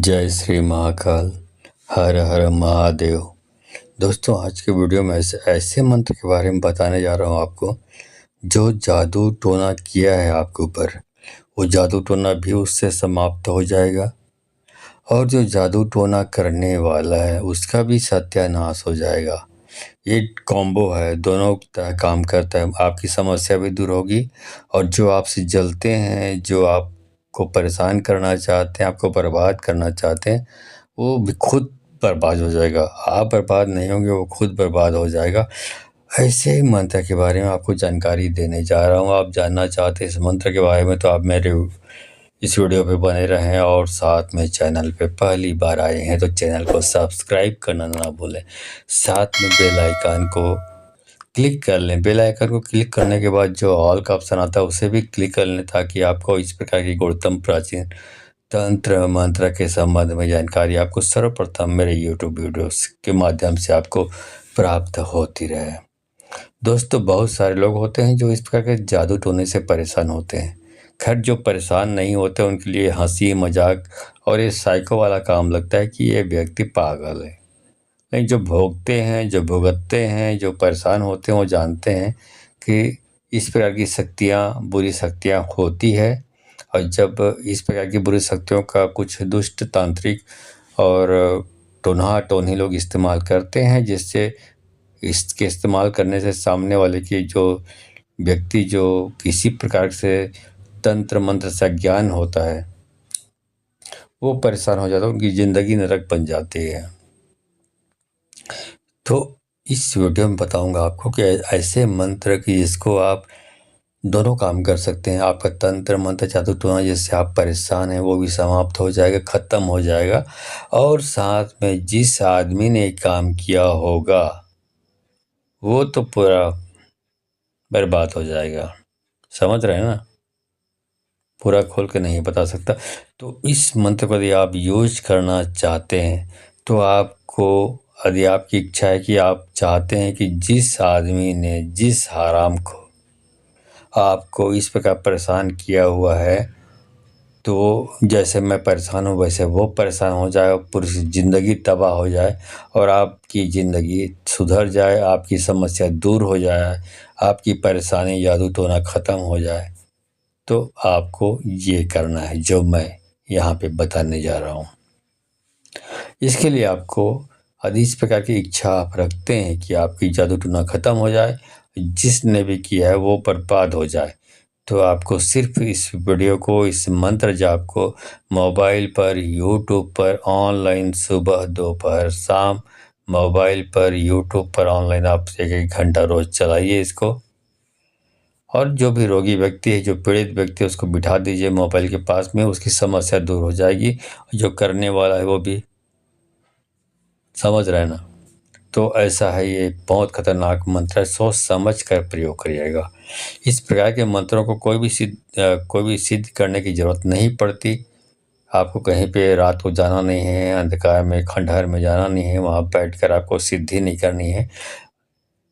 जय श्री महाकाल। हर हर महादेव। दोस्तों, आज के वीडियो में ऐसे मंत्र के बारे में बताने जा रहा हूँ आपको, जो जादू टोना किया है आपके ऊपर, वो जादू टोना भी उससे समाप्त हो जाएगा और जो जादू टोना करने वाला है उसका भी सत्यानाश हो जाएगा। ये कॉम्बो है, दोनों तरह काम करता है। आपकी समस्या भी दूर होगी और जो आपसे जलते हैं, जो आपको परेशान करना चाहते हैं, आपको बर्बाद करना चाहते हैं, वो भी खुद बर्बाद हो जाएगा। आप बर्बाद नहीं होंगे, वो खुद बर्बाद हो जाएगा। ऐसे ही मंत्र के बारे में आपको जानकारी देने जा रहा हूँ। आप जानना चाहते हैं इस मंत्र के बारे में तो आप मेरे इस वीडियो पे बने रहें और साथ में चैनल पे पहली बार आए हैं तो चैनल को सब्सक्राइब करना ना भूलें। साथ में बेल आइकन को क्लिक कर लें। बेल आइकन को क्लिक करने के बाद जो ऑल का ऑप्शन आता है उसे भी क्लिक कर लें, ताकि आपको इस प्रकार की गुणतम प्राचीन तंत्र मंत्र के संबंध में जानकारी आपको सर्वप्रथम मेरे यूट्यूब वीडियोस के माध्यम से आपको प्राप्त होती रहे। दोस्तों, बहुत सारे लोग होते हैं जो इस प्रकार के जादू टोने से परेशान होते हैं। खैर, जो परेशान नहीं होते उनके लिए हंसी मजाक और ये साइको वाला काम लगता है कि ये व्यक्ति पागल है। लेकिन जो भोगते हैं, जो भुगतते हैं, जो परेशान होते हैं, वो जानते हैं कि इस प्रकार की शक्तियाँ, बुरी शक्तियाँ होती है। और जब इस प्रकार की बुरी शक्तियों का कुछ दुष्ट तांत्रिक और टोनहा टोनही लोग इस्तेमाल करते हैं, जिससे इसके इस्तेमाल करने से सामने वाले की जो व्यक्ति जो किसी प्रकार से तंत्र मंत्र से अज्ञान होता है, वो परेशान हो जाता है, उनकी ज़िंदगी नरक बन जाती है। तो इस वीडियो में बताऊंगा आपको कि ऐसे मंत्र कि जिसको आप दोनों काम कर सकते हैं। आपका तंत्र मंत्र जादू टोना जिससे आप परेशान हैं वो भी समाप्त हो जाएगा, ख़त्म हो जाएगा, और साथ में जिस आदमी ने काम किया होगा वो तो पूरा बर्बाद हो जाएगा। समझ रहे हैं ना? पूरा खोल के नहीं बता सकता। तो इस मंत्र को यदि आप यूज करना चाहते हैं तो आपको, यदि आपकी इच्छा है कि आप चाहते हैं कि जिस आदमी ने, जिस हराम को आपको इस प्रकार परेशान किया हुआ है, तो जैसे मैं परेशान हूँ वैसे वो परेशान हो जाए और पूरी ज़िंदगी तबाह हो जाए और आपकी ज़िंदगी सुधर जाए, आपकी समस्या दूर हो जाए, आपकी परेशानी जादू टोना ख़त्म हो जाए, तो आपको ये करना है जो मैं यहाँ पे बताने जा रहा हूँ। इसके लिए आपको, यदि इस प्रकार की इच्छा आप रखते हैं कि आपकी जादू टोना ख़त्म हो जाए, जिसने भी किया है वो बर्बाद हो जाए, तो आपको सिर्फ इस वीडियो को, इस मंत्र जाप को मोबाइल पर, यूट्यूब पर ऑनलाइन सुबह दोपहर शाम, मोबाइल पर यूट्यूब पर ऑनलाइन आप 1-1 घंटा रोज़ चलाइए इसको। और जो भी रोगी व्यक्ति है, जो पीड़ित व्यक्ति है, उसको बिठा दीजिए मोबाइल के पास में, उसकी समस्या दूर हो जाएगी। जो करने वाला है वो भी, समझ रहे हैं ना? तो ऐसा है, ये बहुत खतरनाक मंत्र है, सोच समझ कर प्रयोग करिएगा। इस प्रकार के मंत्रों को कोई भी सिद्ध करने की ज़रूरत नहीं पड़ती। आपको कहीं पे रात को जाना नहीं है, अंधकार में खंडहर में जाना नहीं है, वहाँ बैठकर आपको सिद्धि नहीं करनी है।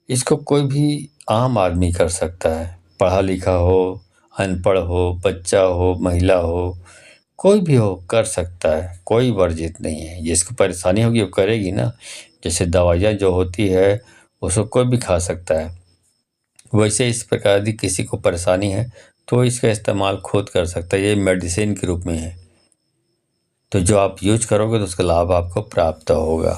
इसको कोई भी आम आदमी कर सकता है, पढ़ा लिखा हो, अनपढ़ हो, बच्चा हो, महिला हो, कोई भी हो कर सकता है, कोई वर्जित नहीं है। जिसको परेशानी होगी वो करेगी ना। जैसे दवाइयाँ जो होती है उसको कोई भी खा सकता है, वैसे इस प्रकार की किसी को परेशानी है तो इसका इस्तेमाल खुद कर सकता है। ये मेडिसिन के रूप में है, तो जो आप यूज करोगे तो उसका लाभ आपको प्राप्त होगा।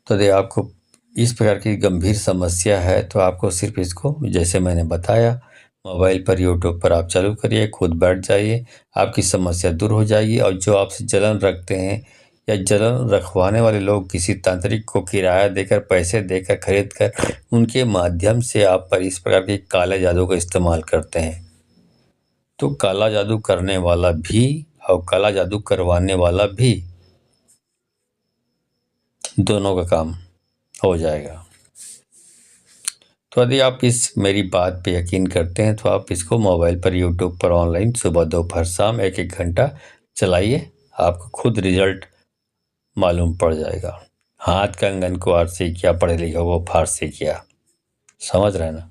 तो यदि आपको इस प्रकार की गंभीर समस्या है तो आपको सिर्फ इसको, जैसे मैंने बताया, मोबाइल पर यूट्यूब पर आप चालू करिए, खुद बैठ जाइए, आपकी समस्या दूर हो जाएगी। और जो आपसे जलन रखते हैं या जलन रखवाने वाले लोग किसी तांत्रिक को किराया देकर, पैसे देकर, खरीद कर, उनके माध्यम से आप पर इस प्रकार के काले जादू का इस्तेमाल करते हैं, तो काला जादू करने वाला भी और काला जादू करवाने वाला भी, दोनों का काम हो जाएगा। तो यदि आप इस मेरी बात पे यकीन करते हैं तो आप इसको मोबाइल पर, यूट्यूब पर ऑनलाइन सुबह दोपहर शाम 1-1 घंटा चलाइए, आपको खुद रिजल्ट मालूम पड़ जाएगा। हाथ कंगन को आरसे किया, पढ़े लिखे को फारसे किया। समझ रहे हैं ना?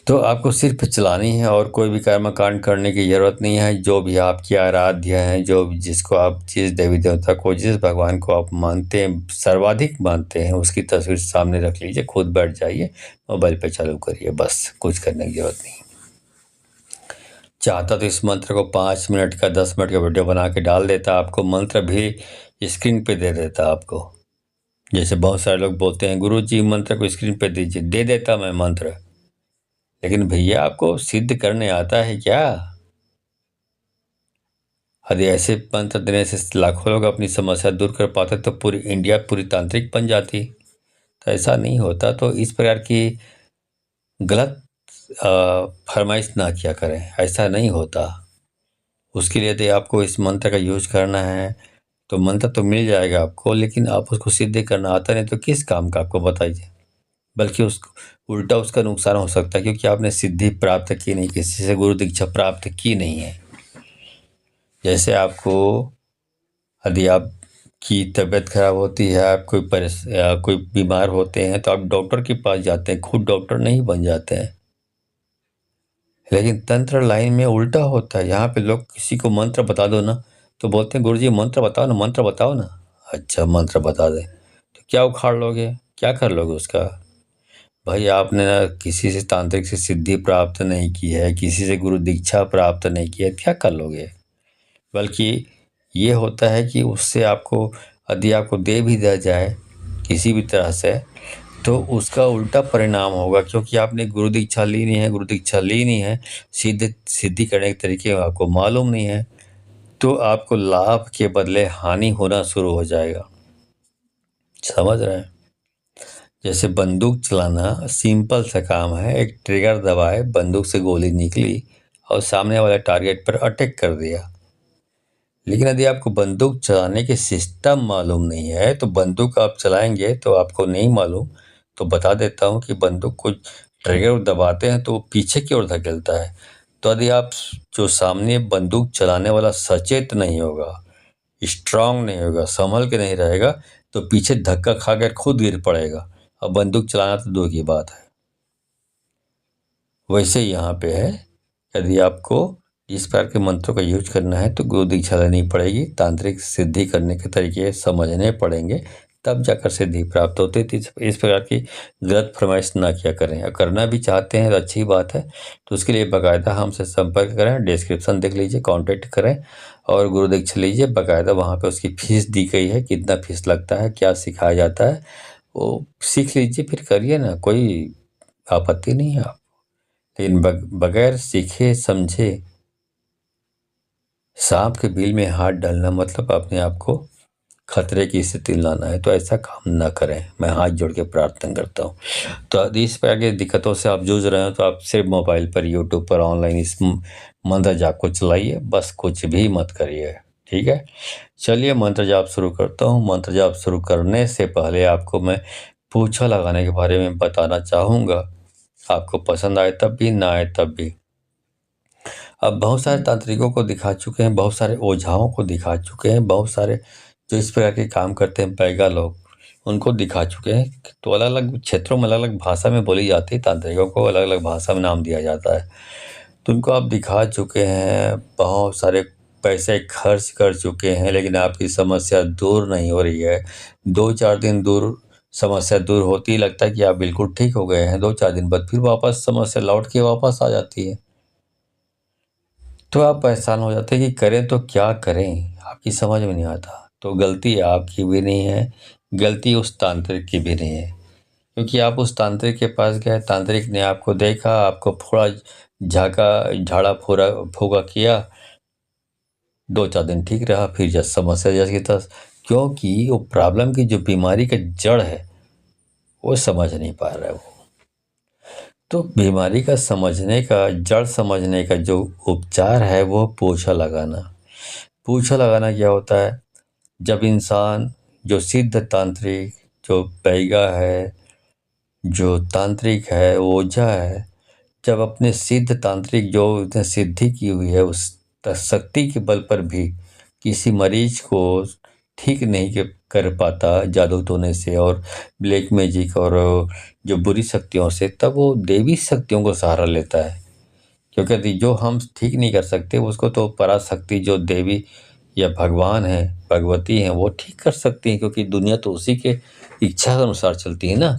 तो आपको सिर्फ चलानी है और कोई भी कर्मकांड करने की ज़रूरत नहीं है। जो भी आपके आराध्य हैं, जिसको आप जिस देवी देवता को, जिस भगवान को आप मानते हैं, सर्वाधिक मानते हैं, उसकी तस्वीर सामने रख लीजिए, खुद बैठ जाइए, मोबाइल पे चालू करिए, बस कुछ करने की ज़रूरत नहीं। चाहता तो इस मंत्र को 5 मिनट का 10 मिनट का वीडियो बना के डाल देता, आपको मंत्र भी स्क्रीन पे दे देता आपको। जैसे बहुत सारे लोग बोलते हैं गुरुजी मंत्र को स्क्रीन पे दीजिए, दे देता मैं मंत्र, लेकिन भैया आपको सिद्ध करने आता है क्या? यदि ऐसे मंत्र देने से लाखों लोग अपनी समस्या दूर कर पाते तो पूरी इंडिया पूरी तांत्रिक बन जाती। तो ऐसा नहीं होता, तो इस प्रकार की गलत फरमाइश ना किया करें, ऐसा नहीं होता। उसके लिए यदि आपको इस मंत्र का यूज करना है तो मंत्र तो मिल जाएगा आपको, लेकिन आप उसको सिद्ध करना आता नहीं तो किस काम का, आपको बताइए। बल्कि उसको उल्टा उसका नुकसान हो सकता है, क्योंकि आपने सिद्धि प्राप्त की नहीं, किसी से गुरु दीक्षा प्राप्त की नहीं है। जैसे आपको यदि आपकी तबीयत खराब होती है, आप कोई बीमार होते हैं तो आप डॉक्टर के पास जाते हैं, खुद डॉक्टर नहीं बन जाते हैं। लेकिन तंत्र लाइन में उल्टा होता है। यहाँ पे लोग किसी को मंत्र बता दो ना तो बोलते हैं गुरुजी मंत्र बताओ ना, मंत्र बताओ ना। अच्छा मंत्र बता दे तो क्या उखाड़ लोगे, क्या कर लोगे उसका? भाई आपने ना किसी से तांत्रिक से सिद्धि प्राप्त नहीं की है, किसी से गुरु दीक्षा प्राप्त नहीं की है, क्या कर लोगे? बल्कि ये होता है कि उससे आपको यदि आपको दे भी दिया जाए किसी भी तरह से तो उसका उल्टा परिणाम होगा, क्योंकि आपने गुरु दीक्षा ली नहीं है, गुरु दीक्षा ली नहीं है, सिद्धि करने के तरीके आपको मालूम नहीं है, तो आपको लाभ के बदले हानि होना शुरू हो जाएगा। समझ रहे हैं? जैसे बंदूक चलाना सिंपल सा काम है, एक ट्रिगर दबाए, बंदूक से गोली निकली और सामने वाले टारगेट पर अटैक कर दिया। लेकिन यदि आपको बंदूक चलाने के सिस्टम मालूम नहीं है तो बंदूक आप चलाएंगे तो आपको नहीं मालूम, तो बता देता हूँ कि बंदूक को ट्रिगर दबाते हैं तो वो पीछे की ओर धकेलता है। तो यदि आप जो सामने बंदूक चलाने वाला सचेत नहीं होगा, स्ट्रांग नहीं होगा, संभल के नहीं रहेगा, तो पीछे धक्का खाकर खुद गिर पड़ेगा और बंदूक चलाना तो दूर की बात है। वैसे यहाँ पे है, यदि आपको इस प्रकार के मंत्रों का यूज करना है तो गुरु दीक्षा लेनी पड़ेगी, तांत्रिक सिद्धि करने के तरीके समझने पड़ेंगे, तब जाकर सिद्धि प्राप्त होती है। इस प्रकार की गलत फरमाइश ना किया करें। अगर करना भी चाहते हैं तो अच्छी बात है, तो उसके लिए बाकायदा हमसे संपर्क करें, डिस्क्रिप्शन देख लीजिए, कॉन्टेक्ट करें और गुरु दीक्षा लीजिए। बाकायदा वहाँ पर उसकी फीस दी गई है, कितना फीस लगता है, क्या सिखाया जाता है, वो सीख लीजिए, फिर करिए ना, कोई आपत्ति नहीं है। लेकिन बगैर सीखे समझे सांप के बिल में हाथ डालना मतलब अपने आप को खतरे की स्थिति लाना है, तो ऐसा काम न करें, मैं हाथ जोड़ के प्रार्थना करता हूँ। तो यदि इस प्रकार की दिक्कतों से आप जूझ रहे हो तो आप सिर्फ मोबाइल पर, यूट्यूब पर ऑनलाइन इस मंत्र जाप को चलाइए, बस कुछ भी मत करिए, ठीक है? चलिए मंत्र जाप शुरू करता हूँ। मंत्र जाप शुरू करने से पहले आपको मैं पूछा लगाने के बारे में बताना चाहूँगा, आपको पसंद आए तब भी, ना आए तब भी। अब बहुत सारे तांत्रिकों को दिखा चुके हैं, बहुत सारे ओझाओं को दिखा चुके हैं, बहुत सारे जो इस प्रकार के काम करते हैं पैगा लोग, उनको दिखा चुके हैं। तो अलग अलग क्षेत्रों में अलग अलग भाषा में बोली जाती है, तांत्रिकों को अलग अलग भाषा में नाम दिया जाता है। तो उनको आप दिखा चुके हैं, बहुत सारे पैसे खर्च कर चुके हैं, लेकिन आपकी समस्या दूर नहीं हो रही है। 2-4 दिन दूर समस्या दूर होती, लगता है कि आप बिल्कुल ठीक हो गए हैं, 2-4 दिन बाद फिर वापस समस्या लौट के वापस आ जाती है। तो आप परेशान हो जाते हैं कि करें तो क्या करें, आपकी समझ में नहीं आता। तो गलती आपकी भी नहीं है, गलती उस तांत्रिक की भी नहीं है, क्योंकि आप उस तांत्रिक के पास गए, तांत्रिक ने आपको देखा, आपको फोड़ा झाका, झाड़ा फोड़ा फूका किया, 2-4 दिन ठीक रहा, फिर जब समस्या जैसी तस, क्योंकि वो प्रॉब्लम की जो बीमारी का जड़ है वो समझ नहीं पा रहा है वो। तो बीमारी का समझने का, जड़ समझने का जो उपचार है वो पोछा लगाना। पोछा लगाना क्या होता है? जब इंसान जो सिद्ध तांत्रिक, जो पैगा है, जो तांत्रिक है, ओझा है, जब अपने सिद्ध तांत्रिक जो उसने सिद्धि की हुई है उस शक्ति के बल पर भी किसी मरीज को ठीक नहीं कर पाता जादू टोने से और ब्लैक मैजिक और जो बुरी शक्तियों से, तब वो देवी शक्तियों को सहारा लेता है। क्योंकि जो हम ठीक नहीं कर सकते उसको तो पराशक्ति जो देवी या भगवान है, भगवती हैं, वो ठीक कर सकती हैं, क्योंकि दुनिया तो उसी के इच्छा के अनुसार चलती है ना।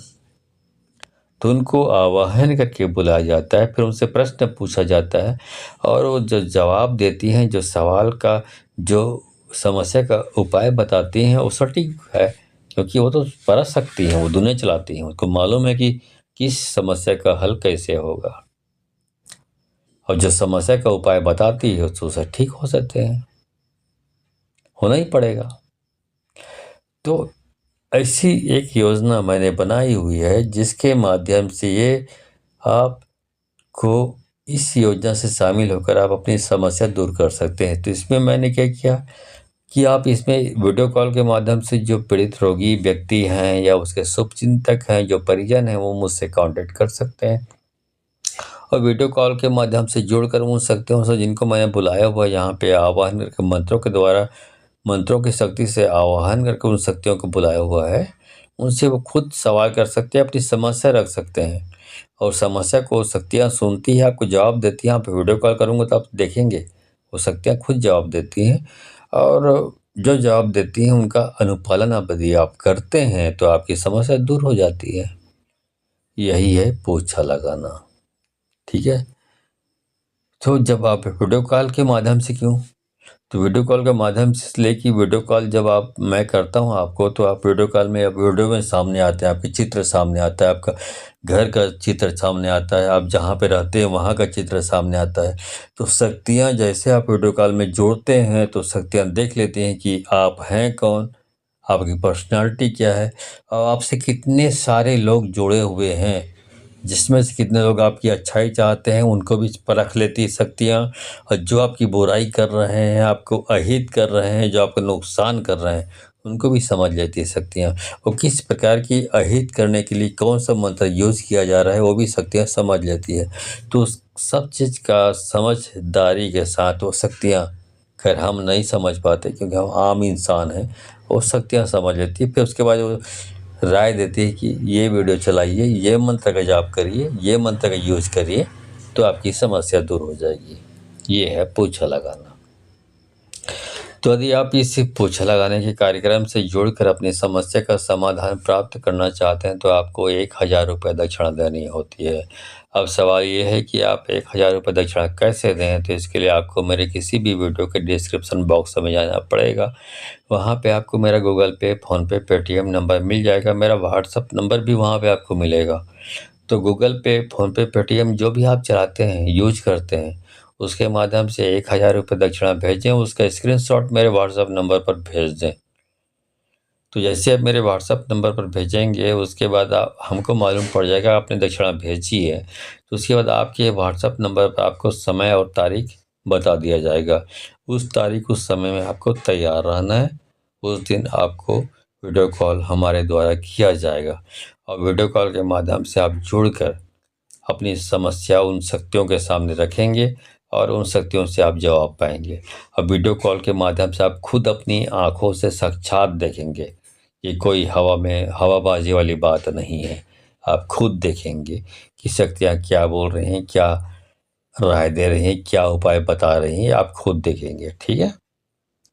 तो उनको आवाहन करके बुलाया जाता है, फिर उनसे प्रश्न पूछा जाता है और वो जो जवाब देती हैं, जो सवाल का जो समस्या का उपाय बताती हैं, वो सटीक है, क्योंकि वो तो पराशक्ति हैं, वो दुनिया चलाती हैं, उनको मालूम है कि किस समस्या का हल कैसे होगा, और जो समस्या का उपाय बताती है तो उसे ठीक हो सकते हैं, होना ही पड़ेगा। तो ऐसी एक योजना मैंने बनाई हुई है जिसके माध्यम से ये आपको इस योजना से शामिल होकर आप अपनी समस्या दूर कर सकते हैं। तो इसमें मैंने क्या किया कि आप इसमें वीडियो कॉल के माध्यम से जो पीड़ित रोगी व्यक्ति हैं या उसके शुभचिंतक हैं, जो परिजन हैं, वो मुझसे कांटेक्ट कर सकते हैं और वीडियो कॉल के माध्यम से जुड़कर उन शक्तियों से जिनको मैंने बुलाया हुआ है यहाँ पे आवाहन करके मंत्रों के द्वारा, मंत्रों की शक्ति से आवाहन करके उन शक्तियों को बुलाया हुआ है, उनसे वो खुद सवाल कर सकते हैं, अपनी समस्या रख सकते हैं और समस्या को शक्तियाँ सुनती है, आपको जवाब देती हैं। आप वीडियो कॉल करूँगा तो आप देखेंगे, वो शक्तियाँ खुद जवाब देती हैं और जो जवाब देती हैं उनका अनुपालन आप यदि आप करते हैं तो आपकी समस्या दूर हो जाती है। यही है पोछा लगाना, ठीक है। तो जब आप वीडियो कॉल के माध्यम से क्यों, तो वीडियो कॉल के माध्यम से इसलिए कि वीडियो कॉल जब मैं करता हूँ आपको, तो आप वीडियो कॉल में, अब वीडियो में सामने आते हैं, आपके चित्र सामने आता है, आपका घर का चित्र सामने आता है, आप जहाँ पे रहते हैं वहाँ का चित्र सामने आता है। तो शक्तियाँ जैसे आप वीडियो कॉल में जोड़ते हैं तो शक्तियाँ देख लेती हैं कि आप हैं कौन, आपकी पर्सनालिटी क्या है और आपसे कितने सारे लोग जुड़े हुए हैं, जिसमें से कितने लोग आपकी अच्छाई चाहते हैं, उनको भी परख लेती है शक्तियाँ, और जो आपकी बुराई कर रहे हैं, आपको अहित कर रहे हैं, जो आपका नुकसान कर रहे हैं, उनको भी समझ लेती है शक्तियाँ। और किस प्रकार की अहित करने के लिए कौन सा मंत्र यूज़ किया जा रहा है, वो भी शक्तियाँ समझ लेती है। तो उस सब चीज़ का समझदारी के साथ वो शक्तियाँ, खैर हम नहीं समझ पाते क्योंकि हम आम इंसान हैं, वो शक्तियाँ समझ लेती है। फिर उसके बाद वो राय देती है कि ये वीडियो चलाइए, ये मंत्र का जाप करिए, ये मंत्र का यूज़ करिए, तो आपकी समस्या दूर हो जाएगी। ये है पोछा लगाना। तो यदि आप इस पोछा लगाने के कार्यक्रम से जुड़कर अपनी समस्या का समाधान प्राप्त करना चाहते हैं तो आपको 1000 रुपये दक्षिणा देनी होती है। अब सवाल ये है कि आप 1000 रुपये दक्षिणा कैसे दें, तो इसके लिए आपको मेरे किसी भी वीडियो के डिस्क्रिप्शन बॉक्स में जाना पड़ेगा। वहाँ पे आपको मेरा गूगल पे, फ़ोनपे, पेटीएम नंबर मिल जाएगा, मेरा व्हाट्सअप नंबर भी वहाँ पे आपको मिलेगा। तो गूगल पे, फ़ोनपे, पेटीएम जो भी आप चलाते हैं, यूज करते हैं, उसके माध्यम से 1000 रुपये दक्षिणा भेजें, उसका स्क्रीनशॉट मेरे व्हाट्सएप नंबर पर भेज दें। तो जैसे आप मेरे व्हाट्सएप नंबर पर भेजेंगे, उसके बाद आप, हमको मालूम पड़ जाएगा आपने दक्षिणा भेजी है, तो उसके बाद आपके व्हाट्सएप नंबर पर आपको समय और तारीख बता दिया जाएगा। उस तारीख, उस समय में आपको तैयार रहना है। उस दिन आपको वीडियो कॉल हमारे द्वारा किया जाएगा और वीडियो कॉल के माध्यम से आप जुड़कर अपनी समस्या उन शक्तियों के सामने रखेंगे और उन शक्तियों से आप जवाब पाएंगे। अब वीडियो कॉल के माध्यम से आप खुद अपनी आंखों से साक्षात देखेंगे, ये कोई हवा में हवाबाजी वाली बात नहीं है। आप खुद देखेंगे कि शक्तियाँ क्या बोल रही हैं, क्या राय दे रही हैं, क्या उपाय बता रही हैं, आप खुद देखेंगे, ठीक है।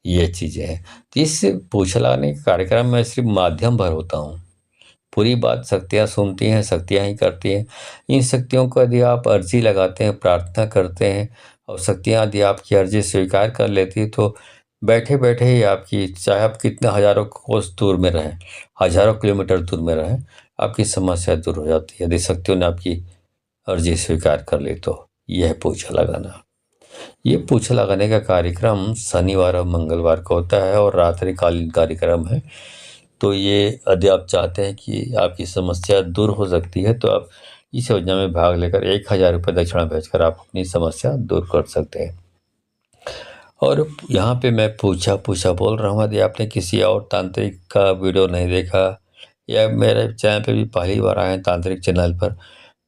ये चीज़ें हैं। तो इस पूछ लगाने के कार्यक्रम में सिर्फ माध्यम भर होता हूँ, पूरी बात शक्तियाँ सुनती हैं, शक्तियाँ ही करती हैं। इन शक्तियों को यदि आप अर्जी लगाते हैं, प्रार्थना करते हैं और शक्तियाँ यदि आपकी अर्जी स्वीकार कर लेती है, तो बैठे-बैठे ही आपकी, चाहे आप कितने हज़ारों कोस दूर में रहें, हज़ारों किलोमीटर दूर में रहें, आपकी समस्या दूर हो जाती है, यदि शक्तियों ने आपकी अर्जी स्वीकार कर ली तो। यह है पोछा लगाना। ये पोछा लगाने का कार्यक्रम शनिवार और मंगलवार को होता है और रात्रिकालीन कार्यक्रम है। तो ये यदि आप चाहते हैं कि आपकी समस्या दूर हो सकती है, तो आप इस योजना में भाग लेकर 1000 रुपये दक्षिणा भेजकर आप अपनी समस्या दूर कर सकते हैं। और यहाँ पे मैं पूछा बोल रहा हूँ, यदि आपने किसी और तांत्रिक का वीडियो नहीं देखा या मेरे चैनल पे भी पहली बार आए हैं तांत्रिक चैनल पर,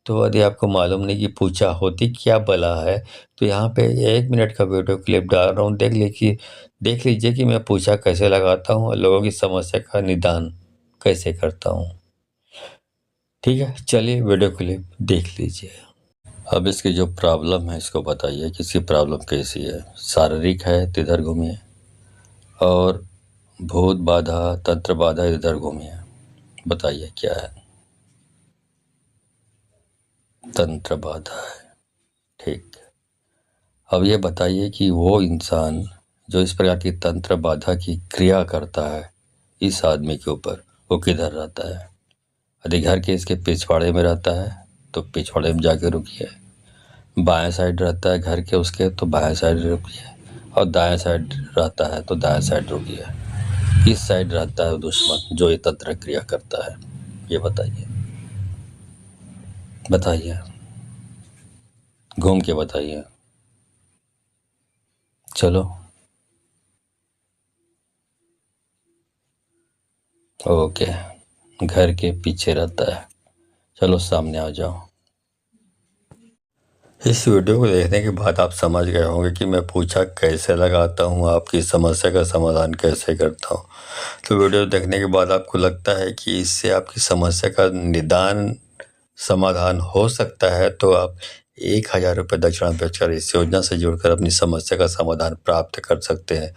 तो यदि आपको मालूम नहीं कि पूछा होती क्या बला है, तो यहाँ पे 1 मिनट का वीडियो क्लिप डाल रहा हूँ, देख लीजिए कि मैं पूछा कैसे लगाता हूँ और लोगों की समस्या का निदान कैसे करता हूँ। ठीक है, चलिए वीडियो क्लिप देख लीजिए। अब इसकी जो प्रॉब्लम है इसको बताइए कि इसकी प्रॉब्लम कैसी है। शारीरिक है तो इधर घूमिए, और भूत बाधा, तंत्र बाधा इधर घूमिए। बताइए क्या है। तंत्र बाधा है, ठीक। अब ये बताइए कि वो इंसान जो इस प्रकार की तंत्र बाधा की क्रिया करता है इस आदमी के ऊपर, वो किधर रहता है। यदि घर के इसके पिछवाड़े में रहता है तो पिछवाड़े में जाके रुकिए। बाएं साइड रहता है घर के उसके तो बाएं साइड रुकिए, और दाएं साइड रहता है तो दाएं साइड रुकिए। इस साइड रहता है दुश्मन जो ये तंत्र क्रिया करता है, ये बताइए। बताइए, घूम के बताइए। चलो, ओके, घर के पीछे रहता है। चलो सामने आ जाओ। इस वीडियो को देखने के बाद आप समझ गए होंगे कि मैं पूछा कैसे लगाता हूँ, आपकी समस्या का समाधान कैसे करता हूँ। तो वीडियो देखने के बाद आपको लगता है कि इससे आपकी समस्या का निदान समाधान हो सकता है, तो आप 1000 रुपये दक्षिणा भेजकर इस योजना से जुड़कर अपनी समस्या का समाधान प्राप्त कर सकते हैं।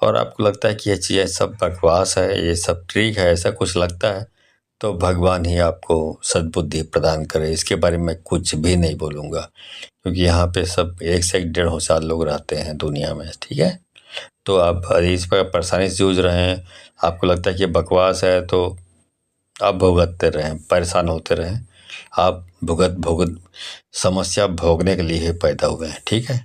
और आपको लगता है कि ये चीज़ें सब बकवास है, ये सब ट्रिक है, ऐसा कुछ लगता है, तो भगवान ही आपको सद्बुद्धि प्रदान करे। इसके बारे में कुछ भी नहीं बोलूँगा, क्योंकि यहाँ पे सब 1 से 1.5 साल लोग रहते हैं दुनिया में, ठीक है। तो आप इस पर परेशानी से जूझ रहे हैं, आपको लगता है कि बकवास है, तो आप भुगतते रहें, परेशान होते रहें। आप भुगत समस्या भोगने के लिए ही पैदा हुए हैं, ठीक है।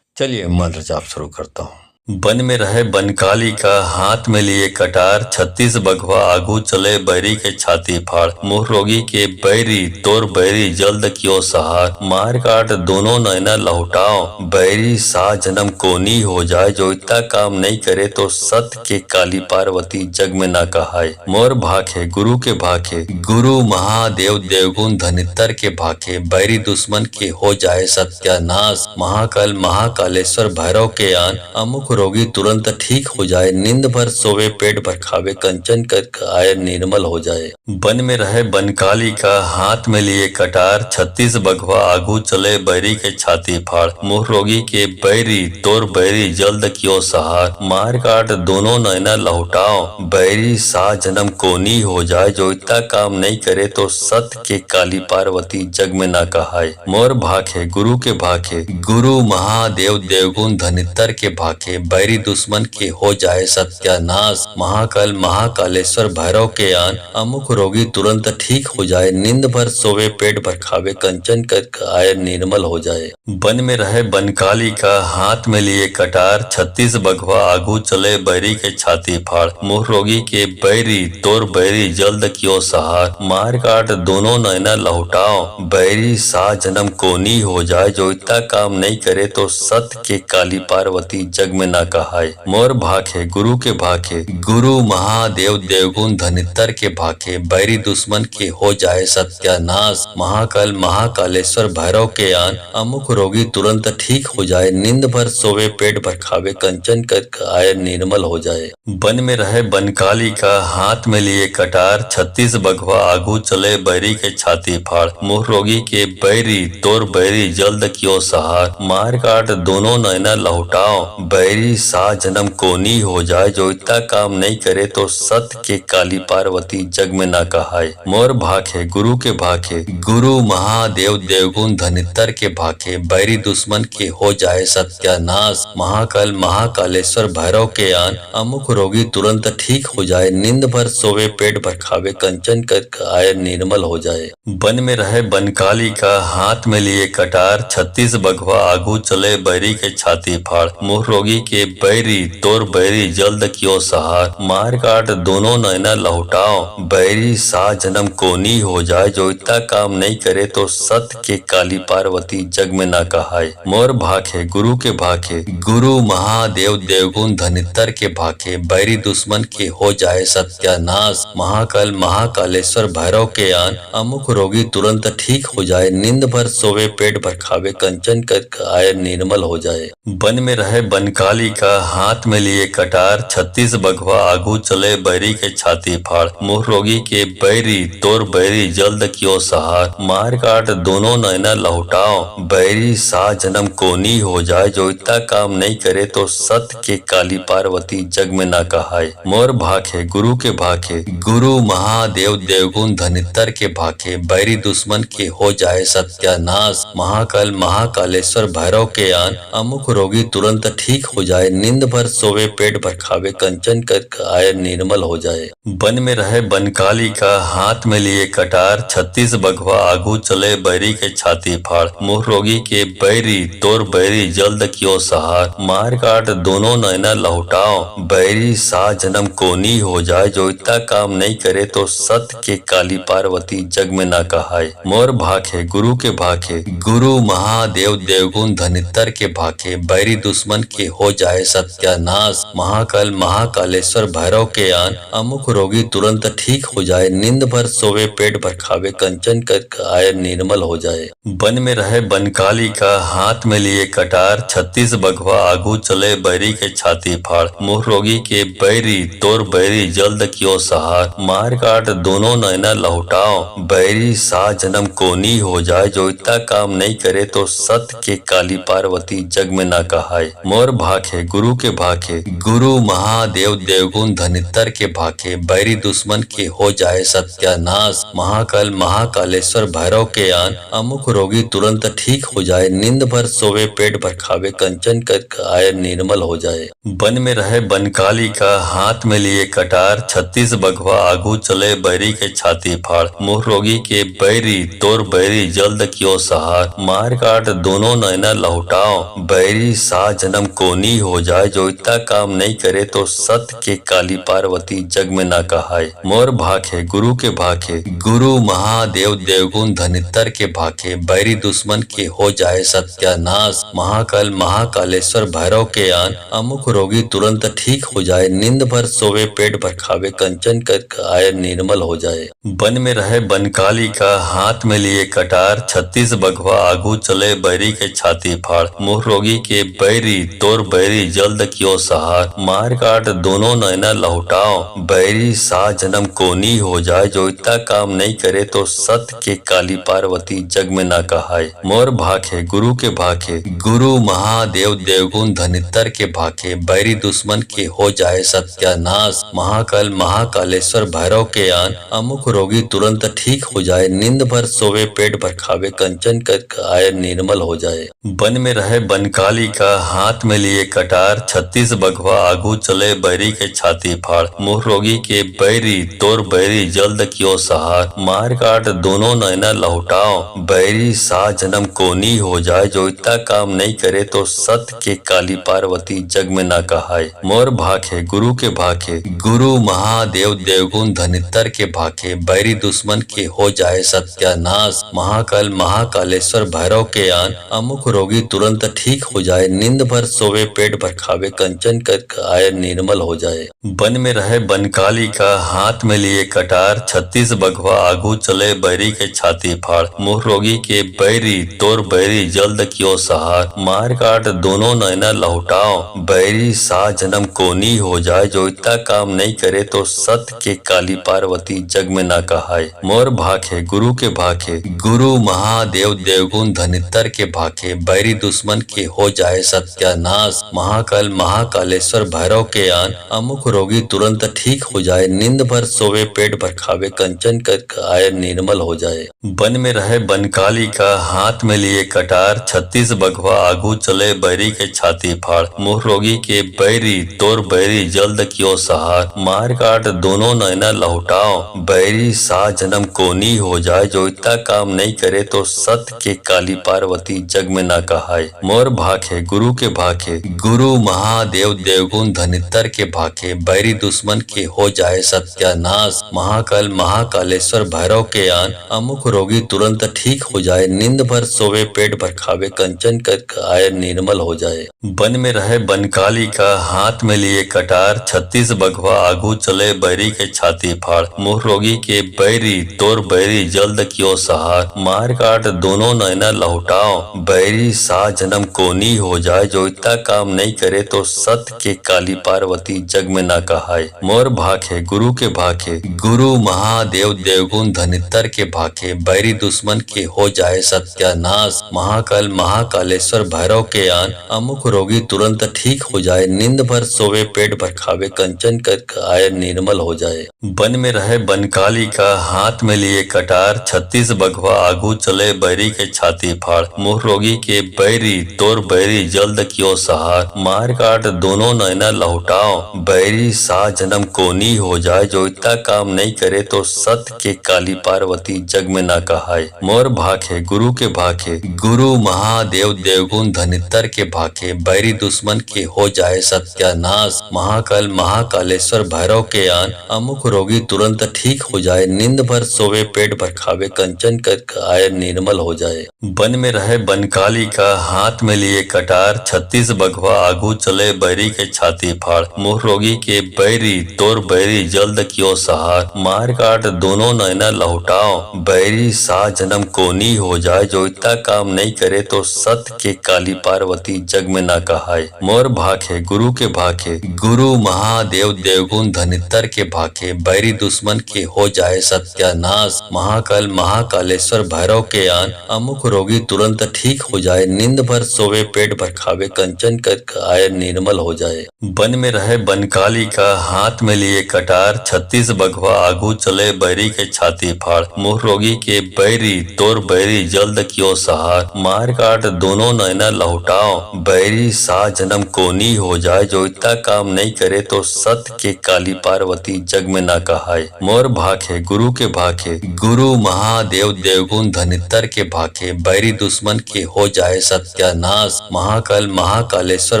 चलिए मंत्र जाप शुरू करता हूँ। वन में रहे बनकाली का, हाथ में लिए कटार, 36 बघवा आगू चले बैरी के छाती फाड़। मुँह रोगी के बैरी तोर बैरी जल्द क्यों सहार। मार काट दोनों नैना लहुटाओ, बैरी सा जन्म कोनी हो जाए। जो इतना काम नहीं करे तो सत के काली पार्वती जग में ना कहाए। मोर भाखे गुरु के भाखे, गुरु महादेव देवगुण धनितर के भाखे। बैरी दुश्मन के हो जाए सत्यानाश, महाकाल महाकालेश्वर भैरव के आन। अमुक रोगी तुरंत ठीक हो जाए, नींद भर सोवे पेट भर खावे। कंचन कर आय निर्मल हो जाए। वन में रहे बनकाली का, हाथ में लिए कटार, 36 बघवा आगू चले बैरी के छाती फाड़। मुँह रोगी के बैरी तोर बैरी जल्द क्यों सहार। मार काट दोनों नैना लहुटाओ, बैरी सा जन्म कोनी हो जाए। जो इतना काम नहीं करे तो सत के काली पार्वती जग में ना कहाए। मोर भाखे गुरु के भाखे, गुरु महादेव देवगुण धनितर के भाखे। बैरी दुश्मन के हो जाए सत्यानाश, महाकाल महाकालेश्वर भैरव के आन। अमुक रोगी तुरंत ठीक हो जाए, नींद भर सोवे पेट भर खावे। कंचन कर आय निर्मल हो जाए। वन में रहे बनकाली का, हाथ में लिए कटार, 36 बघवा आगू चले बैरी के छाती फाड़। मुँह रोगी के बैरी तोर बैरी जल्द क्यों सहार। मार काट दोनों नैना लहुटाओ, बैरी सा जन्म कोनी हो जाए। जो इतना काम नहीं करे तो सत के काली पार्वती जग में ना कहाए। मोर भाखे गुरु के भाखे, गुरु महादेव देवगुण धनितर के भाखे। बैरी दुश्मन के हो जाए सत्यानाश, महाकाल महाकालेश्वर भैरव के आन। अमुक रोगी तुरंत ठीक हो जाए, नींद भर सोवे पेट भर खावे। कंचन कर आय निर्मल हो जाए। वन में रहे बनकाली का, हाथ में लिए कटार, 36 बघवा आगू चले बैरी के छाती फाड़। मुँह रोगी के बैरी तोर बैरी जल्द क्यों सहार। मार काट दोनों नैना लहुटाओ, बैरी सा जन्म कोनी हो जाए। जो इतना काम नहीं करे तो सत के काली पार्वती जग में ना कहाए। मोर भाखे गुरु के भाखे, गुरु महादेव देवगुण धनितर के भाखे। बैरी दुश्मन के हो जाए सत्यानाश, महाकाल महाकालेश्वर भैरव के आन। अमुक रोगी तुरंत ठीक हो जाए, नींद भर सोवे पेट भर खावे। कंचन कर आय निर्मल हो जाए। वन में रहे बनकाली का, हाथ में लिए कटार, 36 बघवा आगू चले बैरी के छाती फाड़। मुँह रोगी के बैरी तोर बैरी जल्द क्यों सहार। मार काट दोनों नैना लहुटाओ, बैरी सा जन्म कोनी हो जाए। जो इतना काम नहीं करे तो सत के काली पार्वती जग में ना कहाय। मोर भाखे गुरु के भाखे, गुरु महादेव देवगुण धनित्तर के भाखे, बैरी दुश्मन के हो जाए सत्यानाश। महाकाल महाकालेश्वर भैरव के आन, अमुक रोगी तुरंत ठीक हो जाए। नींद भर सोवे पेट भर खावे, कंचन कर आय निर्मल हो जाए। वन में रहे बनकाली का, हाथ में लिए कटार, 36 बघवा आगू चले बैरी के छाती फाड़। मुँह रोगी के बैरी तोर बैरी जल्द क्यों सहार, मार काट दोनों नैना लहुटाओ। बैरी सा जन्म कोनी हो जाए, जो इतना काम नहीं करे तो सत के काली पार्वती जग में ना कहाय। मोर भाखे गुरु के भाखे, गुरु महादेव देवगुण धनित्तर के भाखे, बैरी दुश्मन के हो जाए सत्यानाश। महाकाल महाकालेश्वर भैरव के आन, अमुक रोगी तुरंत ठीक हो जाए। नींद भर सोवे पेट भर खावे, कंचन कर आय निर्मल हो जाए। वन में रहे बनकाली का, हाथ में लिए कटार, 36 बघवा आगू चले बैरी के छाती फाड़। मुँह रोगी के बैरी तोर बैरी जल्द क्यों सहार, मार काट दोनों नैना लहुटाओ। बैरी सा जन्म कोनी हो जाए, जो इतना काम नहीं करे तो सत के काली पार्वती जग में ना कहाय। मोर भाखे गुरु के भाखे, गुरु महादेव देवगुण धनित्तर के भाखे, बैरी दुश्मन के हो जाए सत्यानाश। महाकाल महाकालेश्वर भैरव के आन, अमुक रोगी तुरंत ठीक हो जाए। नींद भर सोवे पेट भर खावे, कंचन कर आय निर्मल हो जाए। वन में रहे बनकाली का, हाथ में लिए कटार, 36 बघवा आगू चले बैरी के छाती फाड़। मुँह रोगी के बैरी तोर बैरी जल्द क्यों सहार, मार काट दोनों नैना लहुटाओ। बैरी सा जन्म कोनी हो जाए, जो इतना काम नहीं करे तो सत के काली पार्वती जग में ना कहाय। मोर भाखे गुरु के भाखे, गुरु महादेव देवगुण धनित्तर के भाखे, बैरी दुश्मन के हो जाए सत्यानाश। महाकाल महाकालेश्वर भैरव के आन, अमुक रोगी तुरंत ठीक हो जाए। नींद भर सोवे पेट भर खावे, कंचन कर आय निर्मल हो जाए। वन में रहे बनकाली का, हाथ में लिए कटार, 36 बघवा आगू चले बैरी के छाती फाड़। मुँह रोगी के बैरी तोर बैरी जल्द क्यों सहार, मार काट दोनों नैना लहुटाओ। बैरी सा जन्म कोनी हो जाए, जो इतना काम नहीं करे तो सत के काली पार्वती जग में ना कहाय। मोर भाखे गुरु के भाखे, गुरु महादेव देवगुण धनित्तर के भाखे, बैरी दुश्मन के हो जाए सत्यानाश। महाकाल महाकालेश्वर भैरव के आन, अमुक रोगी तुरंत ठीक हो जाए। नींद भर सोवे पेट भर खावे, कंचन कर आय निर्मल हो जाए। वन में रहे बनकाली का, हाथ में लिए कटार, 36 बघवा आगू चले बैरी के छाती फाड़। मुँह रोगी के बैरी तोर बैरी जल्द क्यों सहार, मार काट दोनों नैना लहुटाओ। बैरी सा जन्म कोनी हो जाए, जो इतना काम नहीं करे तो सत के काली पार्वती जग में ना कहाय। मोर भाखे गुरु के भाखे, गुरु महादेव देवगुण धनित्तर के भाखे, बैरी दुश्मन के हो जाए सत्यानाश। महाकाल महाकालेश्वर भैरव के आन, अमुक रोगी तुरंत ठीक हो जाए। नींद भर सोवे पेट भर खावे, कंचन कर आय निर्मल हो जाए। वन में रहे बनकाली का, हाथ में लिए कटार, 36 बघवा आगू चले बैरी के छाती फाड़। मुँह रोगी के बैरी तोर बैरी जल्द क्यों सहार, मार काट दोनों नैना लहुटाओ। बैरी सा जन्म कोनी हो जाए, जो इतना काम नहीं करे तो सत के काली पार्वती जग में ना कहाय। मोर भाखे गुरु के भाखे, गुरु महादेव देवगुण धनित्तर के भाखे, बैरी दुश्मन के हो जाए सत्यानाश। महाकाल महाकालेश्वर भैरव के आन, अमुक रोगी तुरंत ठीक हो जाए। नींद भर सोवे पेट भर खावे, कंचन कर आय निर्मल हो जाए। वन में रहे बनकाली का, हाथ में लिए कटार, 36 बघवा आगू चले बैरी के छाती फाड़। मुँह रोगी के बैरी तोर बैरी जल्द क्यों सहार, मार काट दोनों नैना लहुटाओ। बैरी सा जन्म कोनी हो जाए, जो इतना काम नहीं करे तो सत के काली पार्वती जग में ना कहाय। मोर भाखे गुरु के भाखे, गुरु महादेव देवगुण धनित्तर के भाखे, बैरी दुश्मन के हो जाए सत्यानाश। महाकाल महाकालेश्वर भैरव के आन, अमुक रोगी तुरंत ठीक हो जाए। नींद भर सोवे पेट भर खावे, कंचन कर आय निर्मल हो जाए। वन में रहे बनकाली का, हाथ में लिए कटार, 36 बघवा आगू चले बैरी के छाती फाड़। मुँह रोगी के बैरी तोर बैरी जल्द क्यों सहार, मार काट दोनों नैना लहुटाओ। बैरी सा जन्म कोनी हो जाए, जो इतना काम नहीं करे तो सत के काली पार्वती जग में ना कहाय। मोर भाखे गुरु के भाखे, गुरु महादेव देवगुण धनित्तर के भाखे, बैरी दुश्मन के हो जाए सत्यानाश। महाकाल महाकालेश्वर भैरव के आन, अमुक रोगी तुरंत ठीक हो जाए। नींद भर सोवे पेट भर खावे, कंचन कर आय निर्मल हो जाए। बन में रहे बनकाली का, हाथ में लिए कटार, 36 बघवा आगू चले, बैरी के छाती फाड़। मुँह रोगी के बैरी, तोर बैरी जल्द क्यों सहार। मार काट दोनों नैना लहुटाओ, बैरी सा जन्म कोनी हो जाए। जो इतना काम नहीं करे तो सत के काली पार्वती जग में ना कहाए। मोर भाखे गुरु के भाखे, गुरु महादेव देवगुण धनितर के भाखे। बैरी दुश्मन के हो जाए सत्यानाश, महाकाल महाकालेश्वर भैरव के आन। अमुक रोगी तुरंत ठीक हो जाए, नींद भर सोवे पेट भर खावे, कंचन कर आय निर्मल हो जाए। बन में रहे बनकाली का, हाथ में लिए कटार, 36 बघवा आगू चले, बैरी के छाती फाड़। मुँह रोगी के बैरी, तोर बैरी जल्द क्यों सहार। मार काट दोनों नैना लहुटाओ, बैरी सा जन्म कोनी हो जाए। जो इतना काम नहीं करे तो सत के काली पार्वती जग में ना कहाए। मोर भाखे गुरु के भाखे, गुरु महादेव देवगुण धनितर के भाखे। बैरी दुश्मन के हो जाए सत्यानाश, महाकाल महाकालेश्वर भैरव के आन। अमुक रोगी तुरंत ठीक हो जाए, नींद भर सोवे पेट भर खावे, कंचन कर आय निर्मल हो जाए। बन में रहे बनकाली का, हाथ में लिए कटार, 36 बघवा आगू चले, बैरी के छाती फाड़। मुँह रोगी के बैरी, तोर बैरी जल्द क्यों सहार। मार काट दोनों नैना लहुटाओ, बैरी सा जन्म कोनी हो जाए। जो इतना काम नहीं करे तो सत के काली पार्वती जग में ना कहाए। मोर भाखे गुरु के भाखे, गुरु महादेव देवगुण धनितर के भाखे। बैरी दुश्मन के हो जाए सत्यानाश, महाकाल महाकालेश्वर भैरव के आन। अमुक रोगी तुरंत ठीक हो जाए, नींद भर सोवे पेट भर खावे, कंचन कर आय निर्मल हो जाए। बन में रहे बनकाली का, हाथ में लिए कटार, 36 बघवा आगू चले, बैरी के छाती फाड़। मुँह रोगी के बैरी, तोर बैरी जल्द क्यों सहार। मार काट दोनों नैना लहुटाओ, बैरी सा जन्म कोनी हो जाए। जो इतना काम नहीं करे तो सत के काली पार्वती जग में ना कहाए। मोर भाखे गुरु के भाखे, गुरु महादेव देवगुण धनितर के भाखे। बैरी दुश्मन के हो जाए सत्यानाश, महाकाल महाकालेश्वर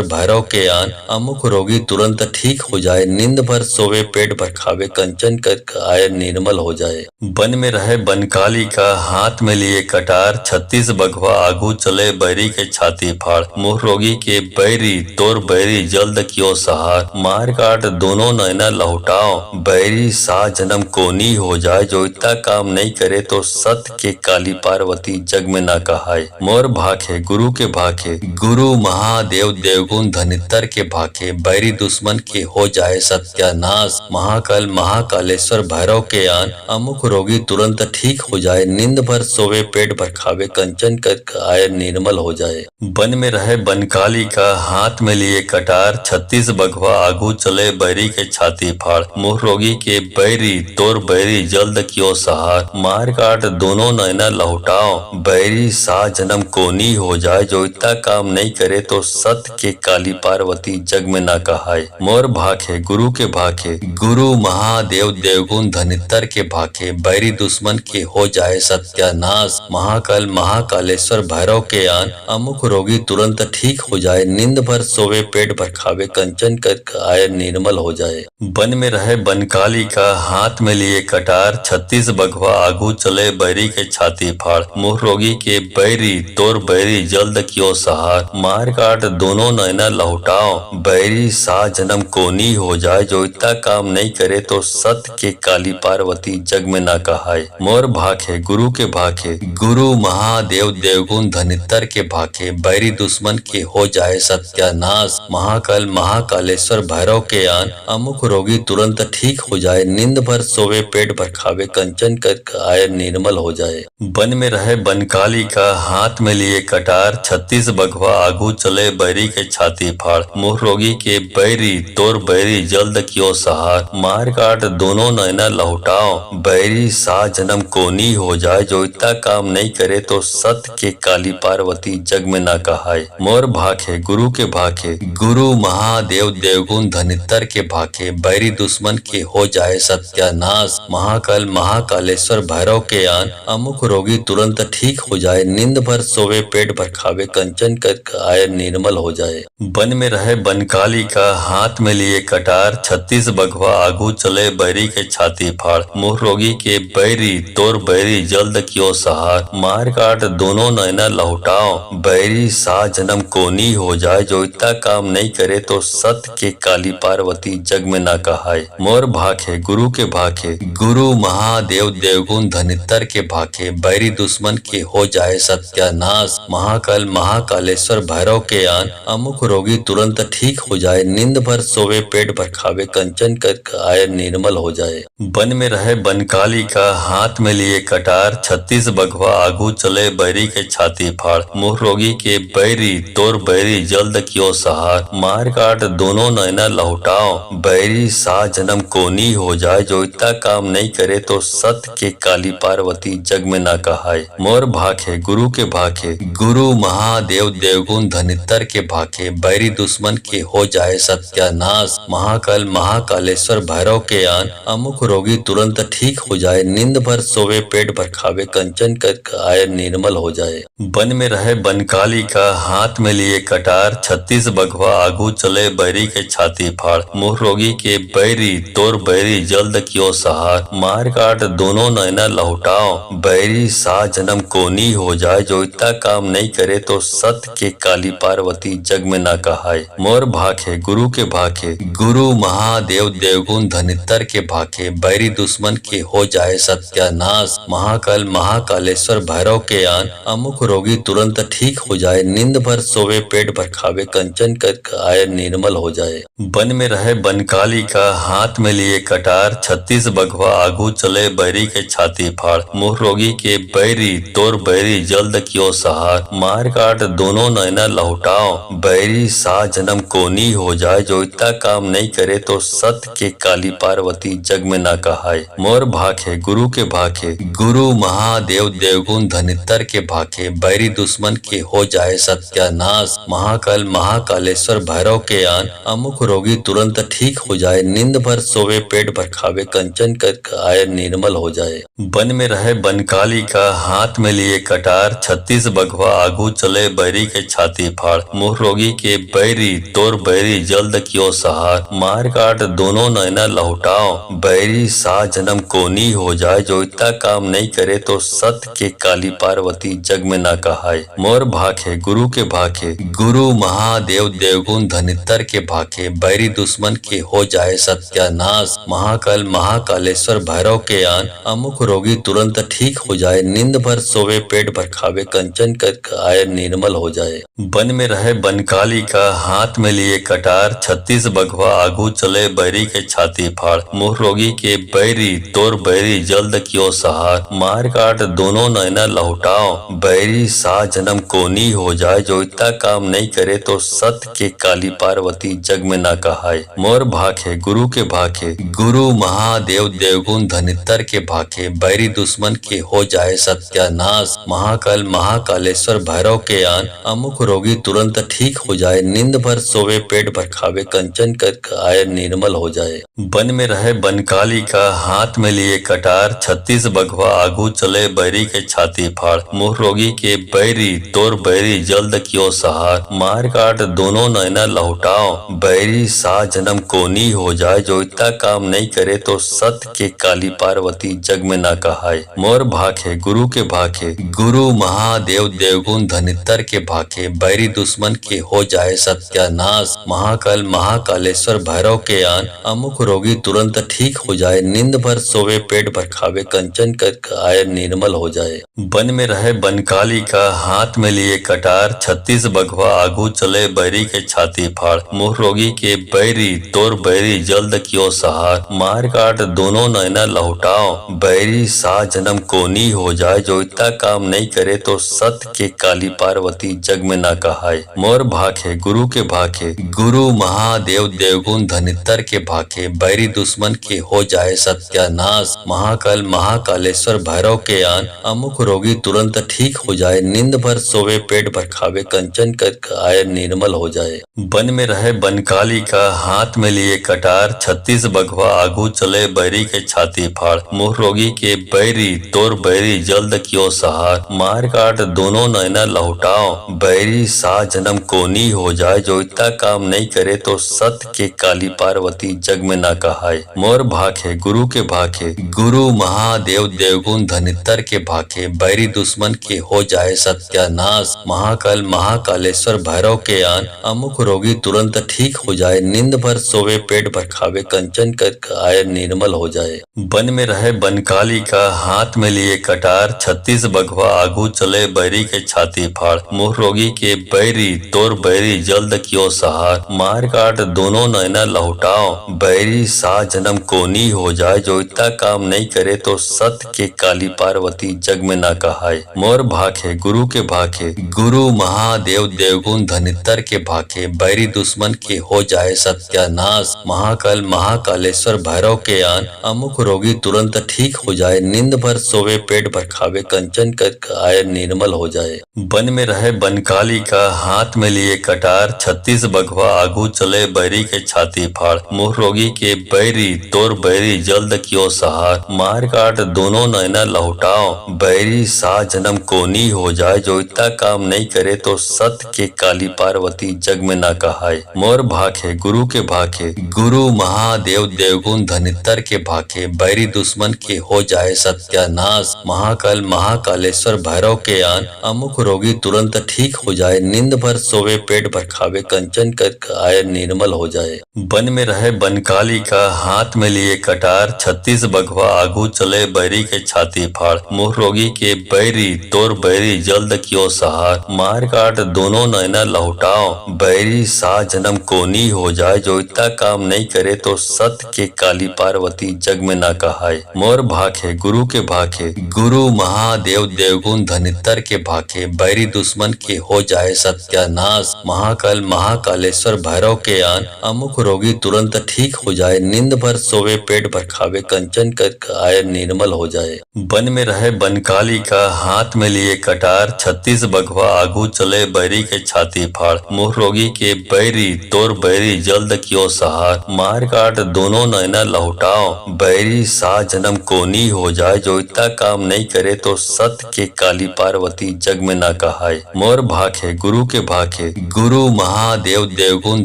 भैरव के आन। अमुक रोगी तुरंत ठीक हो जाए, नींद भर सोवे पेट भर खावे, कंचन कर आय निर्मल हो जाए। बन में रहे बनकाली का, हाथ में लिए कटार, 36 बघवा आगू चले, बैरी के छाती फाड़। मुँह रोगी के बैरी, तोर बैरी जल्द क्यों सहार। मार काट दोनों नैना लहुटाओ, बैरी सा जन्म कोनी हो जाए। जो इतना काम नहीं करे तो सत के काली पार्वती जग में ना कहाए। मोर भाखे गुरु के भाखे, गुरु महादेव देवगुण धनितर के भाखे। बैरी दुश्मन के हो जाए सत्यानाश, महाकाल महाकालेश्वर भैरव के आन। अमुक रोगी तुरंत ठीक हो जाए, नींद भर सोवे पेट भर खावे, कंचन कर आय निर्मल हो जाए। बन में रहे बनकाली का, हाथ में लिए कटार, 36 बघवा आगू चले, बैरी के छाती फाड़। मुँह रोगी के बैरी, तोर बैरी जल्द क्यों सहार। मार काट दोनों नैना लहुटाओ, बैरी सा जन्म कोनी हो जाए। जो इतना काम नहीं करे तो सत के काली पार्वती जग में ना कहाए। मोर भाखे गुरु के भाखे, गुरु महादेव देवगुण धनितर के भाखे। बैरी दुश्मन के हो जाए सत्यानाश, महाकाल महाकालेश्वर भैरव के आन। अमुक रोगी तुरंत ठीक हो जाए, नींद भर सोवे पेट भर खावे, कंचन कर आय निर्मल हो जाए। बन में रहे बनकाली का, हाथ में लिए कटार, 36 बघवा आगू चले, बैरी के छाती फाड़। मुँह रोगी के बैरी, तोर बैरी जल्द क्यों सहार। मार काट दोनों नैना लहुटाओ, बैरी सा जन्म कोनी हो जाए। जो इतना काम नहीं करे तो सत के काली पार्वती जग में ना कहाए। मोर भाखे गुरु के भाखे, गुरु महादेव देवगुण धनितर के भाखे। बैरी दुश्मन के हो जाए सत्यानाश, महाकाल महाकालेश्वर भैरव के आन। अमुक रोगी तुरंत ठीक हो जाए, नींद भर सोवे पेट भर खावे, कंचन कर आय निर्मल हो जाए। बन में रहे बनकाली का, हाथ में लिए कटार, 36 बघवा आगू चले, बैरी के छाती फाड़। मुँह रोगी के बैरी, तोर बैरी जल्द क्यों सहार। मार काट दोनों नैना लहुटाओ, बैरी सा जन्म कोनी हो जाए। जो इतना काम नहीं करे तो सत के काली पार्वती जग में ना कहाए। मोर भाखे गुरु के भाखे, गुरु महादेव देवगुण धनितर के भाखे। बैरी दुश्मन के हो जाए सत्यानाश, महाकाल महाकालेश्वर भैरव के आन। अमुक रोगी तुरंत ठीक हो जाए, नींद भर सोवे पेट भर खावे, कंचन कर आय निर्मल हो जाए। बन में रहे बनकाली का, हाथ में लिए कटार, 36 बघवा आगू चले, बैरी के छाती फाड़। मुँह रोगी के बैरी, तोर बैरी जल्द क्यों सहार। मार काट दोनों दोनों नैना लहुटाओ, बैरी सा जन्म कोनी हो जाए, जो इतना काम नहीं करे तो सत्य के काली पार्वती जग में ना कहाए। मोर भाखे गुरु के भाखे, गुरु महादेव देवगुण धनितर के भाखे, बैरी दुश्मन के हो जाए सत्यानाश। महाकाल महाकालेश्वर भैरव के आन, अमुक रोगी तुरंत ठीक हो जाए, नींद भर सोवे पेट भर खावे, कंचन कर आय निर्मल हो जाए। वन में रहे बनकाली का, हाथ में लिए कटार, 36 बघवा आगू चले, बैरी के छाती फाड़। मुँह रोगी के बैरी तोर बैरी जल्द क्यों सहार, मार काट दोनों नैना लहुटाओ, बैरी सा जन्म कोनी हो जाए, जो इतना काम नहीं करे तो सत्य के काली पार्वती जग में ना कहाए। मोर भाखे गुरु के भाखे, गुरु महादेव देवगुण धनितर के भाखे, बैरी दुश्मन के हो जाए सत्यानाश। महाकाल महाकालेश्वर भैरव के आन, अमुक रोगी तुरंत ठीक हो जाए, नींद भर सोवे पेट भर खावे, कंचन कर आय निर्मल हो जाए। वन में रहे बनकाली का, हाथ में लिए कटार, 36 बघवा आगू चले, बैरी के छाती फाड़। मुँह रोगी के बैरी तोर बैरी जल्द क्यों सहार, मार काट दोनों नैना लहुटाओ, बैरी सा जन्म कोनी हो जाए, जो इतना काम नहीं करे तो सत्य के काली पार्वती जग में ना कहाए। मोर भाखे गुरु के भाखे, गुरु महादेव देवगुण धनितर के भाखे, बैरी दुश्मन के हो जाए सत्यानाश। महाकाल महाकालेश्वर भैरव के आन, अमुक रोगी तुरंत ठीक हो जाए, नींद भर सोवे पेट भर खावे, कंचन कर आय निर्मल हो जाए। वन में रहे बनकाली का, हाथ में लिए कटार, 36 बघवा आगू चले, बैरी के छाती फाड़। मुँह रोगी के बैरी तोर बैरी जल्द क्यों सहार, मार काट दोनों नैना लहुटाओ, बैरी सा जन्म कोनी हो जाए, जो इतना काम नहीं करे तो सत्य के काली पार्वती जग में ना कहाए। मोर भाखे गुरु के भाखे, गुरु महादेव देवगुण धनितर के भाखे, बैरी दुश्मन के हो जाए सत्यानाश। महाकाल महाकालेश्वर भैरव के आन, अमुक रोगी तुरंत ठीक हो जाए, नींद भर सोवे पेट भर खावे, कंचन कर आय निर्मल हो जाए। वन में रहे बनकाली का, हाथ में लिए कटार, 36 बघवा आगू चले, बैरी के छाती फाड़। मुँह रोगी के बैरी तोर बैरी जल्द क्यों सहार, मार काट दोनों नैना लहुटाओ, बैरी सा जन्म कोनी हो जाए, जो इतना काम नहीं करे तो सत्य के काली पार्वती जग में ना कहाए। मोर भाखे गुरु के भाखे, गुरु महादेव देवगुण धनितर के भाखे, बैरी दुश्मन के हो जाए सत्यानाश। महाकाल महाकालेश्वर भैरव के आन, अमुक रोगी तुरंत ठीक हो जाए, नींद भर सोवे पेट भर खावे, कंचन कर आय निर्मल हो जाए। वन में रहे बनकाली का, हाथ में लिए कटार, 36 बघवा आगू चले, बैरी के छाती फाड़। मुँह रोगी के बैरी तोर बैरी जल्द क्यों सहार, मार काट दोनों नैना लहुटाओ, बैरी सा जन्म कोनी हो जाए, जो इतना काम नहीं करे तो सत्य के काली पार्वती जग में ना कहाए। मोर भाखे गुरु के भाखे, गुरु महादेव देवगुण धनितर के भाखे, बैरी दुश्मन के हो जाए सत्यानाश। महाकाल महाकालेश्वर भैरव के आन, अमुक रोगी तुरंत ठीक हो जाए, नींद भर सोवे पेट भर खावे, कंचन कर आय निर्मल हो जाए। वन में रहे बनकाली का, हाथ में लिए कटार, 36 बघवा आगू चले, बैरी के छाती फाड़। मुँह रोगी के बैरी तोर बैरी जल्द क्यों सहार, मार काट दोनों नैना लहुटाओ, बैरी सा जन्म कोनी हो जाए, जो इतना काम नहीं करे तो सत्य के काली पार्वती जग में ना कहाए। मोर भाखे गुरु के भाखे, गुरु महादेव देवगुण धनितर के भाखे, बैरी दुश्मन के हो जाए सत्यानाश। महाकाल महाकालेश्वर भैरव के आन, अमुक रोगी तुरंत ठीक हो जाए, नींद भर सोवे पेट भर खावे, कंचन कर आय निर्मल हो जाए। वन में रहे बनकाली का, हाथ में लिए कटार, 36 बघवा आगू चले, बैरी के छाती फाड़। मुँह रोगी के बैरी तोर बैरी जल्द क्यों सहार, मार काट दोनों नैना लहुटाओ, बैरी सा जन्म कोनी हो जाए, जो इतना काम नहीं करे तो सत्य के काली पार्वती जग में ना कहाए। मोर भाखे गुरु के भाखे, गुरु महादेव देवगुण धनितर के भाखे, बैरी दुश्मन के हो जाए सत्यानाश। महाकाल महाकालेश्वर भैरव के आन, अमुक रोगी तुरंत ठीक हो जाए, नींद भर सोवे पेट भर खावे, कंचन कर आय निर्मल हो जाए। वन में रहे बनकाली का, हाथ में लिए कटार, 36 बघवा आगू चले, बैरी के छाती फाड़। मुँह रोगी के बैरी तोर बैरी जल्द क्यों सहार, मार काट दोनों नैना लहुटाओ, बैरी सा जन्म कोनी हो जाए, जो इतना काम नहीं करे तो सत्य के काली पार्वती जग में ना कहाए। मोर भाखे गुरु के भाखे, गुरु महादेव देवगुण धनितर के भाखे, बैरी दुश्मन के हो जाए सत्यानाश। महाकाल महाकालेश्वर भैरव के आन, अमुक रोगी तुरंत ठीक हो जाए। नींद भर सोवे पेट भर खावे, कंचन कर आय निर्मल हो जाए। वन में रहे बनकाली का, हाथ में लिए कटार। 36 बघवा आगू चले, बैरी के छाती फाड़। मुँह रोगी के बैरी, तोर बैरी जल्द क्यों सहार। मार काट दोनों नैना लहुटाओ, बैरी सा जन्म कोनी हो जाए। जो इतना काम नहीं करे तो सत्य के काली पार्वती जग में ना कहाए। मोर भाखे गुरु के भाखे, गुरु महादेव देवगुण धनितर के भाखे। बैरी दुश्मन के हो जाए सत्यानाश। महाकाल महाकालेश्वर भैरव के आन, अमुक रोगी तुरंत ठीक हो जाए। नींद भर सोवे पेट भर खावे, कंचन कर आय निर्मल हो जाए। वन में रहे बनकाली का, हाथ में लिए कटार। 36 बघवा आगू चले, बैरी के छाती फाड़। मुँह रोगी के बैरी, तोर बैरी जल्द क्यों सहार। मार काट दोनों नैना लहुटाओ, बैरी सा जन्म कोनी हो जाए। जो इतना काम नहीं करे तो सत्य के काली पार्वती जग में ना कहाए। मोर भाखे गुरु के भाखे, गुरु महादेव देवगुण धनितर के भाखे। बैरी दुश्मन के हो जाए सत्यानाश। महाकाल महाकालेश्वर भैरव के आन, अमुक रोगी तुरंत ठीक हो जाए। नींद भर सोवे पेट भर खावे, कंचन कर आय निर्मल हो जाए। वन में रहे बनकाली का, हाथ में लिए कटार। 36 बघवा आगू चले, बैरी के छाती फाड़। मुँह रोगी के बैरी, तोर बैरी जल्द क्यों सहार। मार काट दोनों नैना लहुटाओ, बैरी सा जन्म कोनी हो जाए। जो इतना काम नहीं करे तो सत्य के काली पार्वती जग में ना कहाए। मोर भाखे गुरु के भाखे, गुरु महादेव देवगुण धनितर के भाखे। बैरी दुश्मन के हो जाए सत्यानाश। महाकाल महाकालेश्वर भैरव के आन, अमुक रोगी तुरंत ठीक हो जाए। नींद भर सोवे पेट भर खावे, कंचन कर आय निर्मल हो जाए। वन में रहे बनकाली का, हाथ में लिए कटार। 36 बघवा आगू चले, बैरी के छाती फाड़। मुँह रोगी के बैरी, तोर बैरी जल्द क्यों सहार। मार काट दोनों नैना लहुटाओ, बैरी सा जन्म कोनी हो जाए। जो इतना काम नहीं करे तो सत्य के काली पार्वती जग में ना कहाए। मोर भाखे गुरु के भाखे, गुरु महादेव देवगुण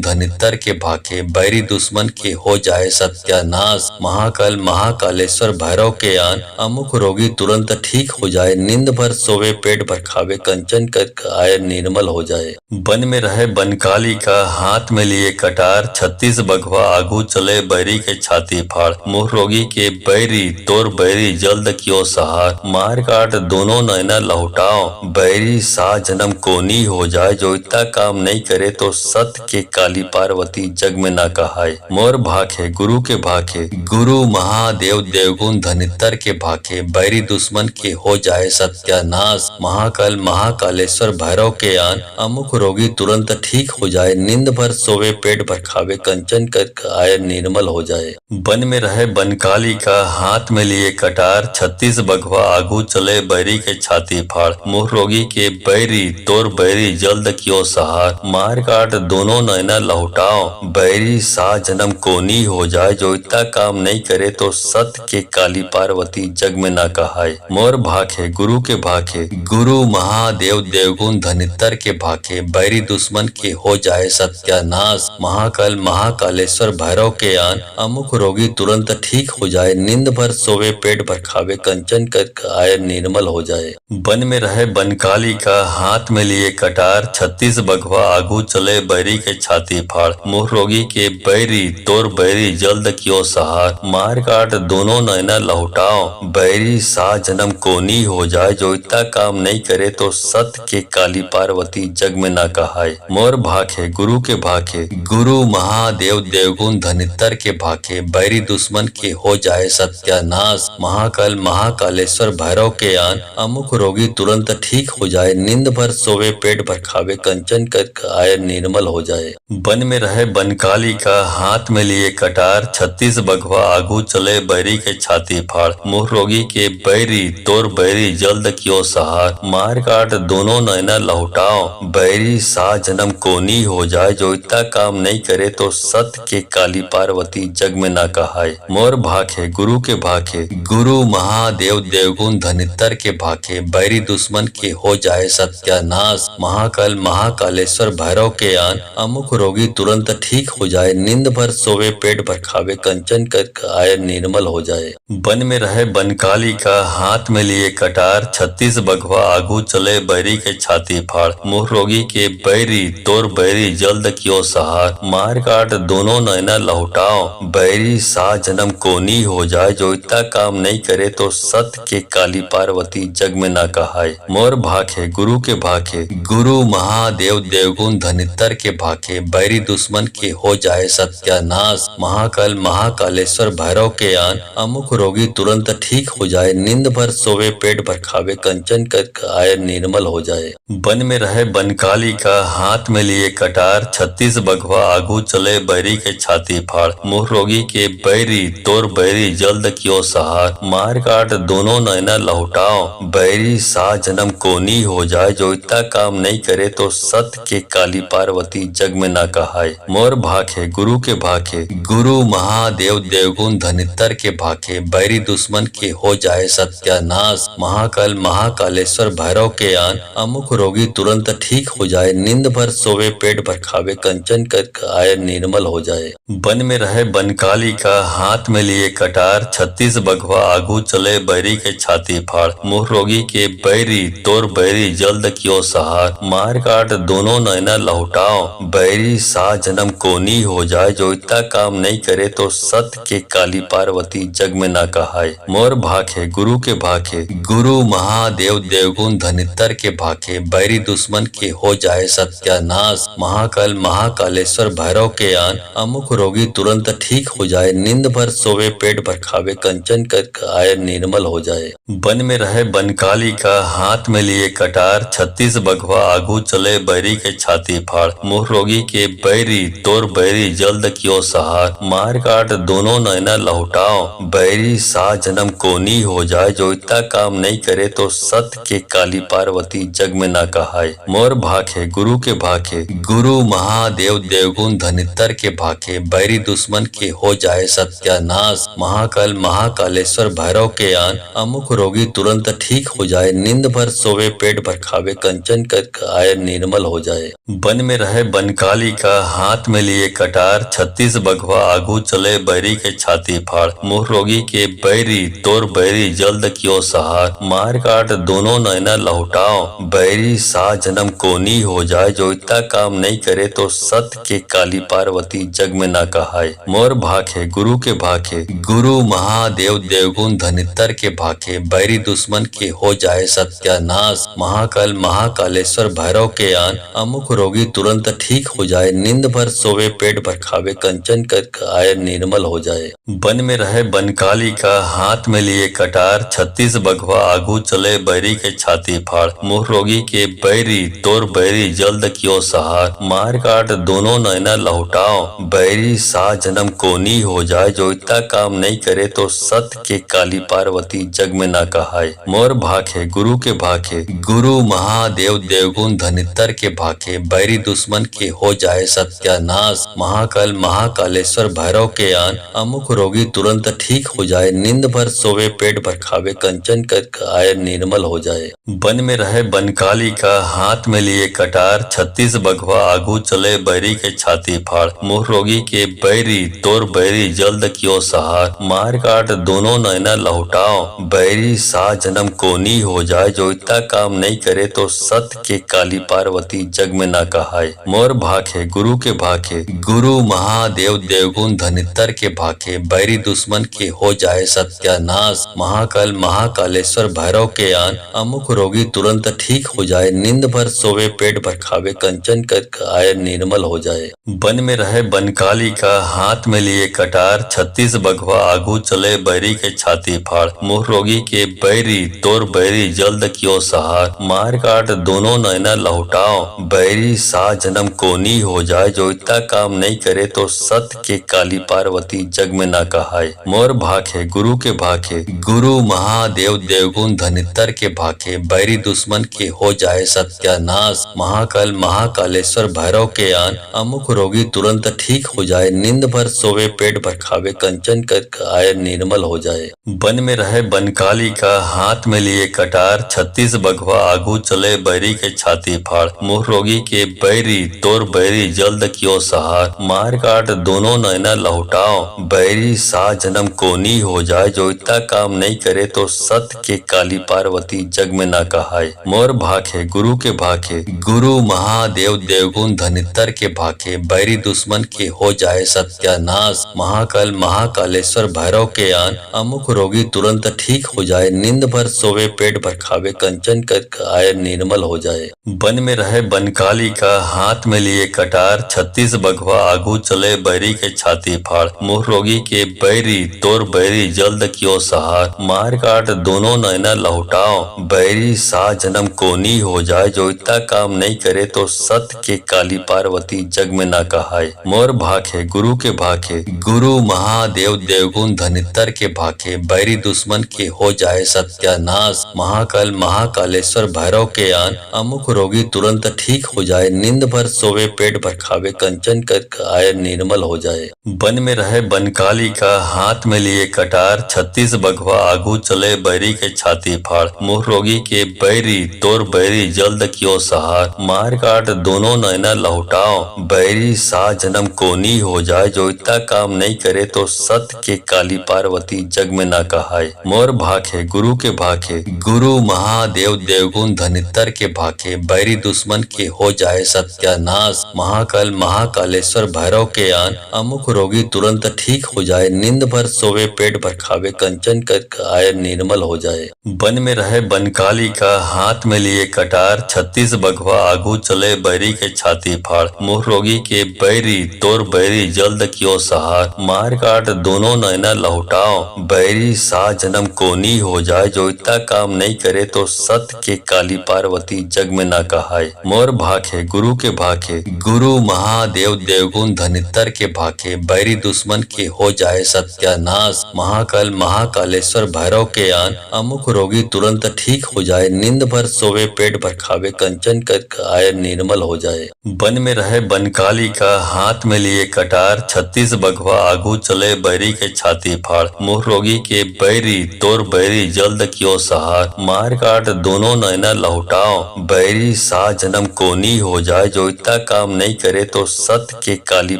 धनितर के भाखे। बैरी दुश्मन के हो जाए सत्यानाश। महाकाल महाकालेश्वर भैरव के आन, अमुक रोगी तुरंत ठीक हो जाए। नींद भर सोवे पेट भर खावे, कंचन कर आय निर्मल हो जाए। वन में रहे बनकाली का, हाथ में लिए कटार। 36 बघवा आगू चले, बैरी के छाती फाड़। मुँह रोगी के बैरी, तोर बैरी जल्द क्यों सहार। मार काट दोनों नैना लहुटाओ, बैरी सा जन्म कोनी हो जाए। जो इतना काम नहीं करे तो सत्य के काली पार्वती जग में ना कहाए। मोर भाखे गुरु के भाखे, गुरु महादेव देवगुण धनितर के भाखे। बैरी दुश्मन के हो जाए सत्यानाश। महाकाल महाकालेश्वर भैरव के आन, अमुक रोगी तुरंत ठीक हो जाए। नींद भर सोवे पेट भर खावे, कंचन कर आय निर्मल हो जाए। वन में रहे बनकाली का, हाथ में लिए कटार। 36 बघवा आगू चले, बैरी के छाती फाड़। मुँह रोगी के बैरी, तोर बैरी जल्द क्यों सहार। मार काट दोनों नैना लहुटाओ, बैरी सा जन्म कोनी हो जाए। जो इतना काम नहीं करे तो सत्य के काली पार्वती जग में ना कहाए। मोर भाखे गुरु के भाखे, गुरु महादेव देवगुण धनितर के भाखे। बैरी दुश्मन के हो जाए सत्यानाश। महाकाल महाकालेश्वर भैरव के आन, अमुक रोगी तुरंत ठीक हो जाए। नींद भर सोवे पेट भर खावे, कंचन कर आय निर्मल हो जाए। वन में रहे बनकाली का, हाथ में लिए कटार। 36 बघवा आगू चले, बैरी के छाती फाड़। मुँह रोगी के बैरी, तोर बैरी जल्द क्यों सहार। मार काट दोनों नैना लहुटाओ, बैरी सा जन्म कोनी हो जाए। जो इतना काम नहीं करे तो सत्य के काली पार्वती जग में ना कहाए। मोर भाखे गुरु के भाखे, गुरु महादेव देवगुण धनितर के भाखे। बैरी दुश्मन के हो जाए सत्यानाश। महाकाल महाकालेश्वर भैरव के आन, अमुक रोगी तुरंत ठीक हो जाए। नींद भर सोवे पेट भर खावे, कंचन कर आय निर्मल हो जाए। वन में रहे बनकाली का, हाथ में लिए कटार। 36 बघवा आगू चले, बैरी के छाती फाड़। मुँह रोगी के बैरी, तोर बैरी जल्द क्यों सहार। मार काट दोनों नैना लहुटाओ, बैरी सा जन्म कोनी हो जाए। जो इतना काम नहीं करे तो सत्य के काली पार्वती जग में ना कहाए। मोर भाखे गुरु के भाखे, गुरु महादेव देवगुण धनितर के भाखे। बैरी दुश्मन के हो जाए सत्यानाश। महाकाल महाकालेश्वर भैरव के आन, अमुक रोगी तुरंत ठीक हो जाए। नींद भर सोवे पेट भर खावे, कंचन कर आय निर्मल हो जाए। वन में रहे बनकाली का, हाथ में लिए कटार। 36 बघवा बघवा आगू चले बैरी के छाती फाड़। मुँह रोगी के बैरी तोर बैरी जल्द कियो सहार। मार काट दोनों नैना लहुटाओ बैरी सा जन्म कोनी हो जाए। जो इतना काम नहीं करे तो सत्य के काली पार्वती जग में ना कहाए। मोर भाखे गुरु के भाखे गुरु महादेव देवगुण धनितर के भाखे। बैरी दुश्मन के हो जाए सत्यानाश। महाकाल महाकालेश्वर भैरव के आन अमुक रोगी तुरंत ठीक हो जाए। नींद भर सोवे पेट भर खावे कंचन कर आय निर्मल हो जाए। वन में रहे बनकाली का हाथ में लिए कटार। 36 बघवा आगू चले बैरी के छाती फाड़। मुँह रोगी के बैरी तोर बैरी जल्द कियो सहार। मार काट दोनों नैना लहुटाओ बैरी सा जन्म कोनी हो जाए। जो इतना काम नहीं करे तो सत्य के काली पार्वती जग में ना कहाए। मोर भाखे गुरु के भाखे गुरु महादेव देवगुण धनितर के भाखे। बैरी दुश्मन के हो जाए सत्यानाश। महाकाल महाकालेश्वर भैरव के आन अमुक रोगी तुरंत ठीक हो जाए। नींद भर सोवे पेट भर खावे कंचन कर आय निर्मल हो जाए। वन में रहे बनकाली का हाथ में लिए कटार। 36 बघवा आगू चले बैरी के छाती फाड़। मुँह रोगी के बैरी तोर बैरी जल्द कियो सहार। मार काट दोनों नैना लहुटाओ बैरी सा जन्म कोनी हो जाए। जो इतना काम नहीं करे तो सत्य के काली पार्वती जग में ना कहाए। मोर भाखे गुरु के भाखे गुरु महादेव देवगुण धनितर के भाखे। बैरी दुश्मन के हो जाए सत्यानाश। महाकाल महाकालेश्वर भैरव के आन अमुक रोगी तुरंत ठीक हो जाए। नींद भर सोवे पेट भर खावे कंचन कर आय निर्मल हो जाए। वन में रहे बनकाली का हाथ में लिए कटार। 36 बघवा आगू चले बैरी के छाती फाड़। मुँह रोगी के बैरी तोर बैरी जल्द कियो सहार। मार काट दोनों नैना लहुटाओ बैरी सा जन्म कोनी हो जाए। जो इतना काम नहीं करे तो सत्य के काली पार्वती जग में ना कहाए। मोर भाखे गुरु के भाखे गुरु महादेव देवगुण धनितर के भाखे। बैरी दुश्मन के हो जाए सत्यानाश। महाकाल महाकालेश्वर भैरव के आन अमुक रोगी तुरंत ठीक हो जाए। नींद भर सोवे पेट भर खावे कंचन कर आय निर्मल हो जाए। वन में रहे बनकाली का हाथ में लिए कटार। 36 बघवा आगू चले बैरी के छाती फाड़। मुँह रोगी के बैरी तोर बैरी जल्द कियो सहार। मार काट दोनों नैना लहुटाओ बैरी सा जन्म कोनी हो जाए। जो इतना काम नहीं करे तो सत्य के काली पार्वती जग में ना कहाए। मोर भाखे गुरु के भाखे गुरु महादेव देवगुण धनितर के भाखे। बैरी दुश्मन के हो जाए सत्यानाश। महाकाल महाकालेश्वर भैरव के आन अमुक रोगी तुरंत ठीक हो जाए। नींद भर सोवे पेट भर खावे कंचन कर आय निर्मल हो जाए। वन में रहे बनकाली का हाथ में लिए कटार। 36 बघवा आगू चले बैरी के छाती फाड़। मुँह रोगी के बैरी तोर बैरी जल्द कियो सहार। मार काट दोनों नैना लहुटाओ बैरी सा जन्म कोनी हो जाए। जो इतना काम नहीं करे तो सत्य के काली पार्वती जग में ना कहाए। मोर भाखे गुरु के भाखे गुरु महादेव देवगुण धनितर के भाखे। बैरी दुश्मन के हो जाए सत्यानाश। महाकाल महाकालेश्वर भैरव के आन अमुक रोगी तुरंत ठीक हो जाए। नींद भर सोवे पेट भर खावे कंचन कर आय निर्मल हो जाए। वन में रहे बनकाली का हाथ में लिए कटार। 36 बघवा आगू चले बैरी के छाती फाड़। मुँह रोगी के बैरी तोर बैरी जल्द कियो सहार। मार काट दोनों नैना लहुटाओ बैरी सा जन्म कोनी हो जाए। जो इतना काम नहीं करे तो सत्य के काली पार्वती जग में ना कहाए। मोर भाखे गुरु के भाखे गुरु महादेव देवगुण धनितर के भाखे। बैरी दुश्मन के हो जाए सत्यानाश। महाकाल महाकालेश्वर भैरव के आन अमुक रोगी तुरंत ठीक हो जाए। नींद भर सोवे पेट भर खावे कंचन कर आय निर्मल हो जाए। वन में रहे बनकाली का हाथ में लिए कटार। 36 बघवा आगू चले बैरी के छाती फाड़। मुँह रोगी के बैरी तोर बैरी जल्द कियो सहार। मार काट दोनों नैना लहुटाओ बैरी सा जन्म कोनी हो जाए। जो इतना काम नहीं करे तो सत्य के काली पार्वती जग में ना कहाए। मोर भाखे गुरु के भाखे गुरु महादेव देवगुण धनितर के भाखे। बैरी दुश्मन के हो जाए सत्यानाश। महाकाल महाकालेश्वर भैरव के आन अमुक रोगी तुरंत ठीक हो जाए। नींद भर सोवे पेट भर खावे कंचन कर आय निर्मल हो जाए। वन में रहे बनकाली का हाथ में लिए कटार। 36 बघवा आगू चले बैरी के छाती फाड़। मुँह रोगी के बैरी तोर बैरी जल्द कियो सहार। मार काट दोनों नैना लहुटाओ बैरी सा जन्म कोनी हो जाए। जो इतना काम नहीं करे तो सत्य के काली पार्वती जग में ना न कहाय। मोर भाखे गुरु के भाखे, गुरु महादेव देवगुण धनितर के भाखे, बैरी दुश्मन के हो जाए सत्यानाश। महाकाल महाकालेश्वर भैरव के आन, अमुक रोगी तुरंत ठीक हो जाए। नींद भर सोवे पेट भर खावे, कंचन कर आय निर्मल हो जाए। वन में रहे बनकाली का, हाथ में लिए कटार, 36 बघवा आगू चले बैरी के छाती फाड़। मुँह रोगी के बैरी तोर बैरी जल्द क्यों सहार, मार काट दोनों नैना लौटाओ। बैरी सा जन्म कोनी हो जाए, जो इतना काम नहीं करे तो सत्य के काली पार्वती जग में न कहाय। मोर भाखे गुरु के भाखे, गुरु महादेव देवगुण धनितर के भाखे, बैरी दुश्मन के हो जाए सत्यानाश। महाकाल महाकालेश्वर भैरव के आन, अमुक रोगी तुरंत ठीक हो जाए। नींद भर सोवे पेट भर खावे, कंचन कर आय निर्मल हो जाए। वन में रहे बनकाली का, हाथ में लिए कटार, 36 बघवा आगू चले बैरी के छाती फाड़। मुँह रोगी के बैरी तोर बैरी जल्द क्यों सहार, मार काट दोनों नैना लौटाओ। बैरी सा जन्म कोनी हो जाए, जो इतना काम नहीं करे तो सत्य के काली पार्वती जग में न कहाय। मोर भाखे गुरु के भाखे, गुरु महादेव देवगुण धनितर के भाखे, बैरी दुश्मन के हो जाए सत्यानाश। महाकाल महाकालेश्वर भैरव के आन, अमुक रोगी तुरंत ठीक हो जाए। नींद भर सोवे पेट भर खावे, कंचन कर आय निर्मल हो जाए। वन में रहे बनकाली का, हाथ में लिए कटार, 36 बघवा आगू चले बैरी के छाती फाड़। मुँह रोगी के बैरी तोर बैरी जल्द क्यों सहार, मार काट दोनों नैना लौटाओ। बैरी सा जन्म कोनी हो जाए, जो इतना काम नहीं करे तो सत्य के काली पार्वती जग में न कहाय। मोर भाखे गुरु के भाखे, गुरु महादेव देवगुण धनितर के भाखे, बैरी दुश्मन के हो जाए सत्यानाश। महाकाल महाकालेश्वर भैरव के आन, अमुक रोगी तुरंत ठीक हो जाए। नींद भर सोवे पेट भर खावे, कंचन कर आय निर्मल हो जाए। वन में रहे बनकाली का, हाथ में लिए कटार, 36 बघवा आगू चले बैरी के छाती फाड़। मुँह रोगी के बैरी तोर बैरी जल्द क्यों सहार, मार काट दोनों नैना लौटाओ। बैरी सा जन्म कोनी हो जाए, जो इतना काम नहीं करे तो सत्य के काली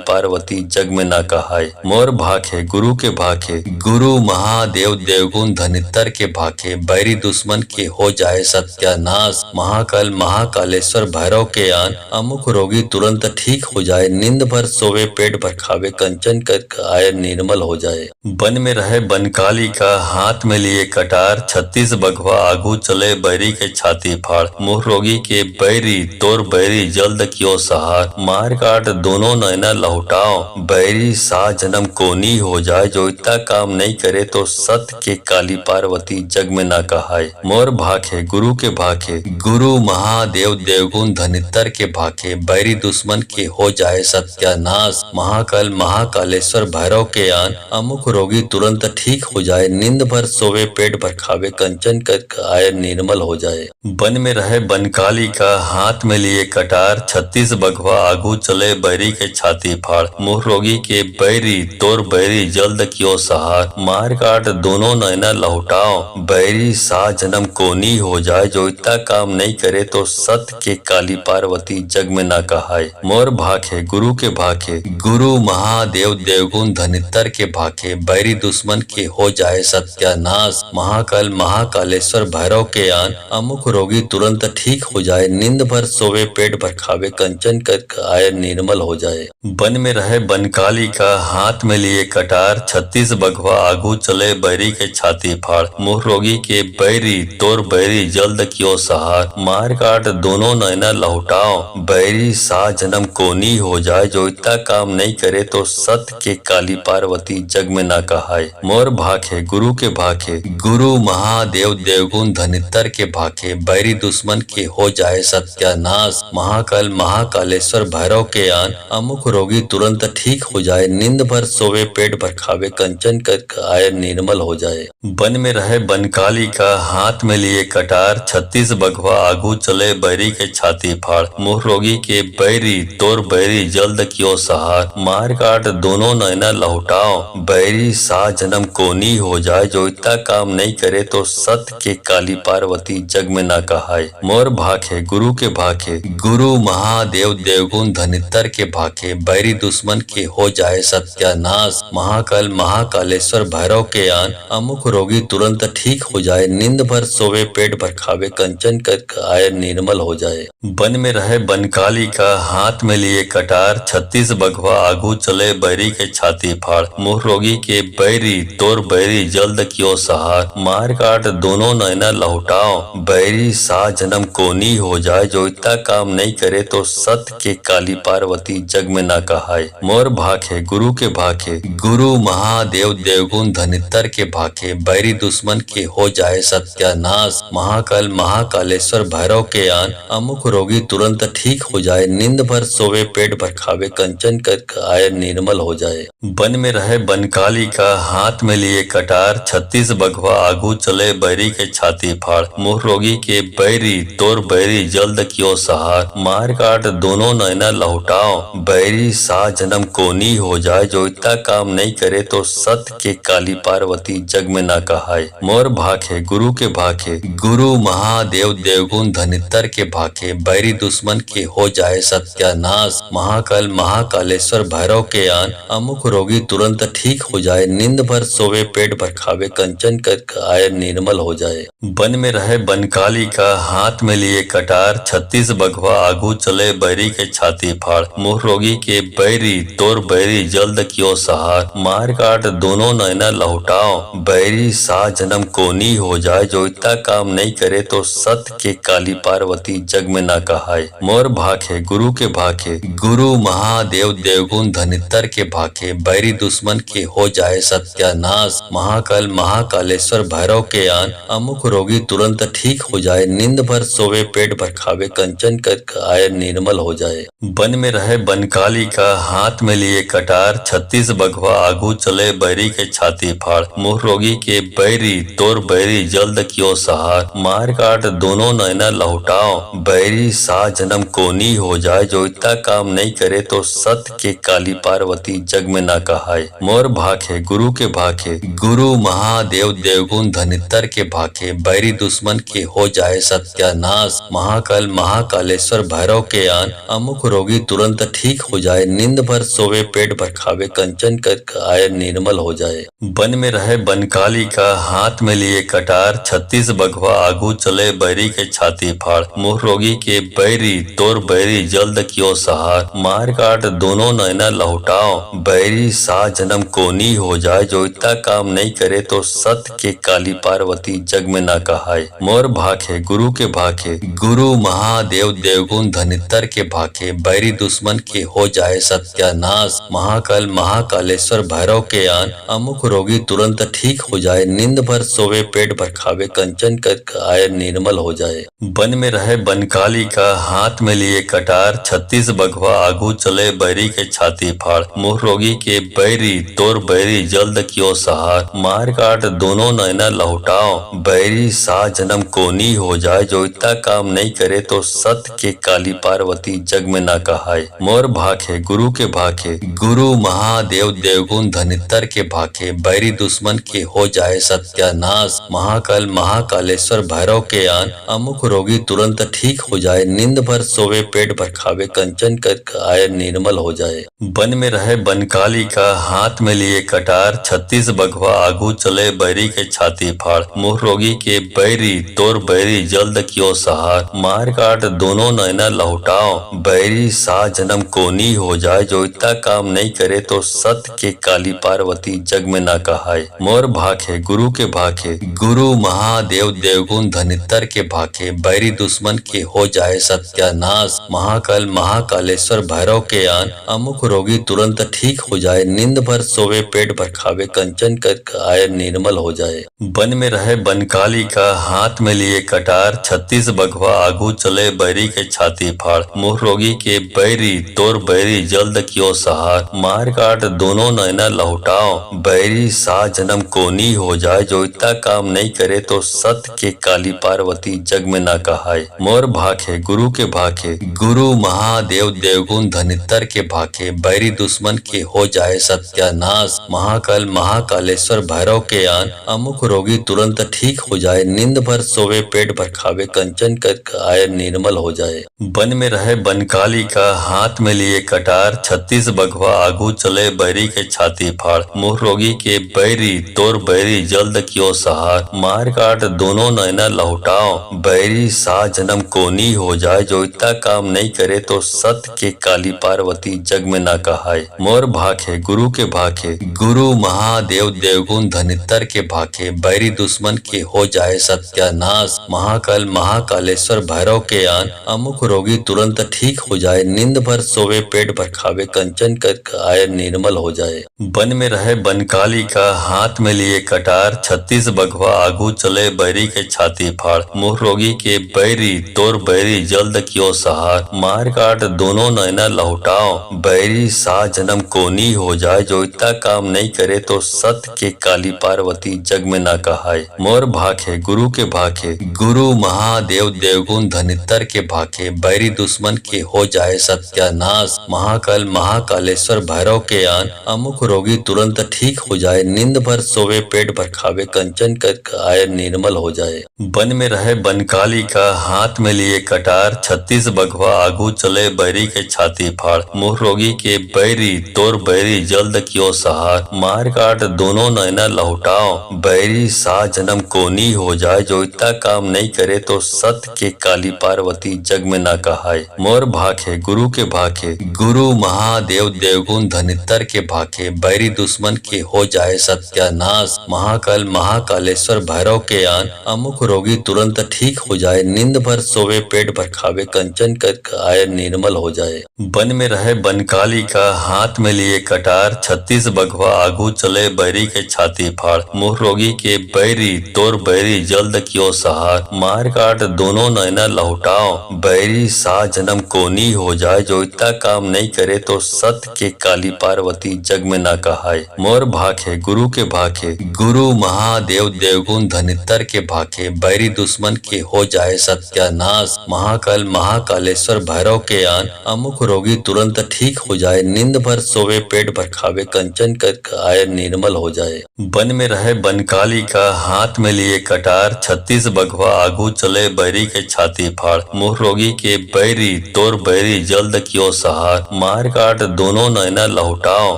पार्वती जग में न कहाय। मोर भाखे गुरु के भाखे, गुरु महादेव देवगुण धनितर के भाखे, बैरी दुश्मन के हो जाए सत्यानाश। महाकाल महाकालेश्वर भैरव के आन, अमुक रोगी तुरंत ठीक हो जाए। नींद भर सोवे पेट भर खावे, कंचन कर आय निर्मल हो जाए। वन में रहे बनकाली का, हाथ में लिए कटार, 36 बघवा आगू चले बैरी के छाती फाड़। मुँह रोगी के बैरी तोर बैरी जल्द क्यों सहार, मार काट दोनों नैना लौटाओ। बैरी सा जन्म कोनी हो जाए, जो इतना काम नहीं करे तो सत्य के काली पार्वती जग में न कहाय। मोर भाखे गुरु के भाखे, गुरु महादेव देवगुण धनितर के भाखे, बैरी दुश्मन के हो जाए सत्यानाश। महाकाल महाकालेश्वर भैरव के आन, अमुक रोगी तुरंत ठीक हो जाए। नींद भर सोवे पेट भर खावे, कंचन कर आय निर्मल हो जाए। वन में रहे बनकाली का, हाथ में लिए कटार, 36 बघवा आगू चले बैरी के छाती फाड़। मुँह रोगी के बैरी तोर बैरी जल्द क्यों सहार, मार काट दोनों नैना लौटाओ। बैरी सा जन्म कोनी हो जाए, जो इतना काम नहीं करे तो सत्य के काली पार्वती जग में न कहाय। मोर भाखे गुरु के भाखे, गुरु महादेव देवगुण धनितर के भाखे, बैरी दुश्मन के हो जाए सत्यानाश। महाकाल महाकालेश्वर भैरव के आन, अमुक रोगी तुरंत ठीक हो जाए। नींद भर सोवे पेट भर खावे, कंचन कर आय निर्मल हो जाए। वन में रहे बनकाली का, हाथ में लिए कटार, 36 बघवा आगू चले बैरी के छाती फाड़। मुँह रोगी के बैरी तोर बैरी जल्द क्यों सहार, मार काट दोनों नैना लौटाओ। बैरी सा जन्म कोनी हो जाए, जो इतना काम नहीं करे तो सत्य के काली पार्वती जग में न कहाय। मोर भाखे गुरु के भाखे, गुरु महादेव देवगुण धनितर के भाखे, बैरी दुश्मन के हो जाए सत्यानाश। महाकाल महाकालेश्वर भैरव के आन, अमुक रोगी तुरंत ठीक हो जाए। नींद भर सोवे पेट भर खावे, कंचन कर आय निर्मल हो जाए। वन में रहे बनकाली का, हाथ में लिए कटार, 36 बघवा आगू चले बैरी के छाती फाड़। मुँह रोगी के बैरी तोर बैरी जल्द क्यों सहार, मार काट दोनों नैना लौटाओ। बैरी सा जन्म कोनी हो जाए, जो इतना काम नहीं करे तो सत्य के काली पार्वती जग में न कहाय। मोर भाखे गुरु के भाखे, गुरु महादेव देवगुण धनितर के भाखे, बैरी दुश्मन के हो जाए सत्यानाश। महाकाल महाकालेश्वर भैरव के आन, अमुक रोगी तुरंत ठीक हो जाए। नींद भर सोवे पेट पेट भर खावे, कंचन कर काया निर्मल हो जाए। वन में रहे बनकाली का, हाथ में लिए कटार, 36 बघवा आगू चले बैरी के छाती फाड़। मुँह रोगी के बैरी तोर बैरी जल्द क्यों सहार, मार काट दोनों नैना लहुटाओ, बैरी सा जन्म कोनी हो जाए। जो इतना काम नहीं करे तो सत्य के काली पार्वती जग में ना कहाए। मोर भाखे गुरु के भाखे, गुरु महादेव देवगुण धनितर के भाखे, बैरी दुश्मन के हो जाए सत्यानाश। महाकाल महाकालेश्वर भैरव के आन, अमुक रोगी तुरंत ठीक हो जाए। नींद भर सोवे पेट भर खावे, कंचन कर काया निर्मल हो जाए। वन में रहे बनकाली का, हाथ में लिए कटार, 36 बघवा आगू चले बैरी के छाती फाड़। मुँह रोगी के बैरी तोर बैरी जल्द क्यों सहार, मार काट दोनों नैना लहुटाओ, बैरी सा जन्म कोनी हो जाए। जो इतना काम नहीं करे तो सत्य के काली पार्वती जग में ना कहाए। मोर भाखे गुरु के भाखे, गुरु महादेव देवगुण धनितर के भाखे, बैरी दुश्मन के हो जाए सत्यानाश। महाकाल महाकालेश्वर भैरव के आन, अमुक रोगी तुरंत ठीक हो जाए। नींद भर सोवे पेट भर खावे, कंचन कर काया निर्मल हो जाए। वन में रहे बनकाली का, हाथ में लिए कटार, 36 बघवा आगू चले बैरी के छाती फाड़। मुँह रोगी के बैरी तोर बैरी जल्द क्यों सहार, मार काट दोनों नैना लहुटाओ, बैरी सा जन्म कोनी हो जाए। जो इतना काम नहीं करे तो सत्य के काली पार्वती जग में ना कहाए। मोर भाखे गुरु के भाखे, गुरु महादेव देवगुण धनितर के भाखे, बैरी दुश्मन के हो जाए सत्यानाश। महाकाल महाकालेश्वर भैरव के आन, अमुक रोगी तुरंत ठीक हो जाए। नींद भर सोवे पेट भर खावे, कंचन कर काया निर्मल हो जाए। वन में रहे बनकाली का, हाथ में लिए कटार, 36 बघवा आगू चले बैरी के छाती फाड़। मुँह रोगी के बैरी तोर बैरी जल्द क्यों सहार, मार काट दोनों नैना लहुटाओ, बैरी सा जन्म कोनी हो जाए। जो इतना काम नहीं करे तो सत्य के काली पार्वती जग में ना कहाए। मोर भाखे गुरु के भाखे, गुरु महादेव देवगुण धनितर के भाखे, बैरी दुश्मन के हो जाए सत्यानाश। महाकाल महाकालेश्वर भैरव के आन, अमुक रोगी तुरंत ठीक हो जाए। नींद भर सोवे पेट भर खावे, कंचन कर काया निर्मल हो जाए। वन में रहे बनकाली का, हाथ में लिए कटार, 36 बघवा आगू चले बैरी के छाती फाड़। मुँह रोगी के बैरी तोर बैरी जल्द क्यों सहार, मार काट दोनों नैना लहुटाओ, बैरी सा जन्म कोनी हो जाए। जो इतना काम नहीं करे तो सत्य के काली पार्वती जग में ना कहाए। मोर भाखे गुरु के भाखे, गुरु महादेव देवगुण धनितर के भाखे, बैरी दुश्मन के हो जाए सत्यानाश। महाकाल महाकालेश्वर भैरव के आन, अमुक रोगी तुरंत ठीक हो जाए। नींद भर सोवे पेट भर खावे, कंचन कर काया निर्मल हो जाए। वन में रहे बनकाली का, हाथ में लिए कटार, 36 बघवा आगू चले बैरी के छाती फाड़। मुँह रोगी के बैरी तोर बैरी जल्द क्यों सहार, मार काट दोनों नैना लहुटाओ, बैरी सा जन्म कोनी हो जाए। जो इतना काम नहीं करे तो सत्य के काली पार्वती जग में ना कहाए। मोर भाखे गुरु के भाखे, गुरु महादेव देवगुण धनितर के भाखे, बैरी दुश्मन के हो जाए सत्यानाश। महाकाल महाकालेश्वर भैरव के आन, अमुक रोगी तुरंत ठीक हो जाए। नींद भर सोवे पेट भर खावे, कंचन कर काया निर्मल हो जाए। वन में रहे बनकाली का, हाथ में लिए कटार, 36 बघवा आगू चले बैरी के छाती फाड़। मुँह रोगी के बैरी तोर बैरी जल्द क्यों सहार, मार काट दोनों नैना लहुटाओ, बैरी सा जन्म कोनी हो जाए। जो इतना काम नहीं करे तो सत्य के काली पार्वती जग में ना कहाए। मोर भाखे गुरु के भाखे, गुरु महादेव देवगुण धनितर के भाखे, बैरी दुश्मन के हो जाए सत्यानाश। महाकाल महाकालेश्वर भैरव के आन, अमुक रोगी तुरंत ठीक हो जाए। नींद भर सोवे पेट भर खावे, कंचन कर काया निर्मल हो जाए। वन में रहे बनकाली का, हाथ में लिए कटार, 36 बघवा आगू चले बैरी के छाती फाड़। मुँह रोगी के बैरी तोर बैरी जल्द क्यों सहार, मार काट दोनों नैना लहुटाओ, बैरी सा जन्म कोनी हो जाए। जो इतना काम नहीं करे तो सत्य के काली पार्वती जग में ना कहाए। मोर भाखे गुरु के भाखे, गुरु महादेव देवगुण धनितर के भाखे, बैरी दुश्मन के हो जाए सत्यानाश। महाकाल महाकालेश्वर भैरव के आन, अमुक रोगी तुरंत ठीक हो जाए। नींद भर सोवे पेट भर खावे, कंचन कर काया निर्मल हो जाए। वन में रहे बनकाली का, हाथ में लिए कटार, 36 बघवा आगू चले बैरी के छाती फाड़। मुँह रोगी के बैरी तोर बैरी जल्द क्यों सहार, मार काट दोनों दोनों नैना लहुटाओ, बैरी सा जन्म कोनी हो जाए, जो इतना काम नहीं करे तो सत्य के काली पार्वती जग में ना कहाए। मोर भाखे गुरु के भाखे, गुरु महादेव देवगुण धनितर के भाखे, बैरी दुश्मन के हो जाए सत्यानाश। महाकाल महाकालेश्वर भैरव के आन, अमुक रोगी तुरंत ठीक हो जाए, नींद भर सोवे पेट भर खावे, कंचन कर आय निर्मल हो जाए। वन में रहे बनकाली का, हाथ में लिए कटार, 36 बघवा आगू चले, बैरी के छाती फाड़, मुँह रोगी के बैरी तोर बैरी जल्द क्यों सहार, मार काट दोनों नैना लहुटाओ, बैरी सा जन्म कोनी हो जाए, जो इतना काम नहीं करे तो सत्य के काली पार्वती जग में ना कहाए। मोर भाखे गुरु के भाखे, गुरु महादेव देवगुण धनितर के भाखे, बैरी दुश्मन के हो जाए सत्यानाश। महाकाल महाकालेश्वर भैरव के आन, अमुक रोगी तुरंत ठीक हो जाए, नींद भर सोवे पेट भर खावे, कंचन कर आय निर्मल हो जाए। वन में रहे बनकाली का, हाथ में लिए कटार, 36 बघवा आगू चले, बैरी के छाती फाड़, मुँह रोगी के बैरी तोर बैरी जल्द क्यों सहार, मार काट दोनों नैना लहुटाओ, बैरी सा जन्म कोनी हो जाए, जो इतना काम नहीं करे तो सत्य के काली पार्वती जग में ना कहाए। मोर भाखे गुरु के भाखे, गुरु महादेव देवगुण धनितर के भाखे, बैरी दुश्मन के हो जाए सत्यानाश। महाकाल महाकालेश्वर भैरव के आन, अमुक रोगी तुरंत ठीक हो जाए, नींद भर सोवे पेट भर खावे, कंचन कर आय निर्मल हो जाए। वन में रहे बनकाली का, हाथ में लिए कटार, 36 बघवा आगू चले, बैरी के छाती फाड़, मुँह रोगी के बैरी तोर बैरी जल्द क्यों सहार, मार काट दोनों नैना लहुटाओ, बैरी सा जन्म कोनी हो जाए, जो इतना काम नहीं करे तो सत्य के काली पार्वती जग में ना कहाए। मोर भाखे गुरु के भाखे, गुरु महादेव देवगुण धनितर के भाखे, बैरी दुश्मन के हो जाए सत्यानाश। महाकाल महाकालेश्वर भैरव के आन, अमुक रोगी तुरंत ठीक हो जाए, नींद भर सोवे पेट भर खावे, कंचन कर आय निर्मल हो जाए। वन में रहे बनकाली का, हाथ में लिए कटार, 36 बघवा आगू चले, बैरी के छाती फाड़, मुँह रोगी के बैरी तोर बैरी जल्द क्यों सहार, मार काट दोनों नैना लहुटाओ,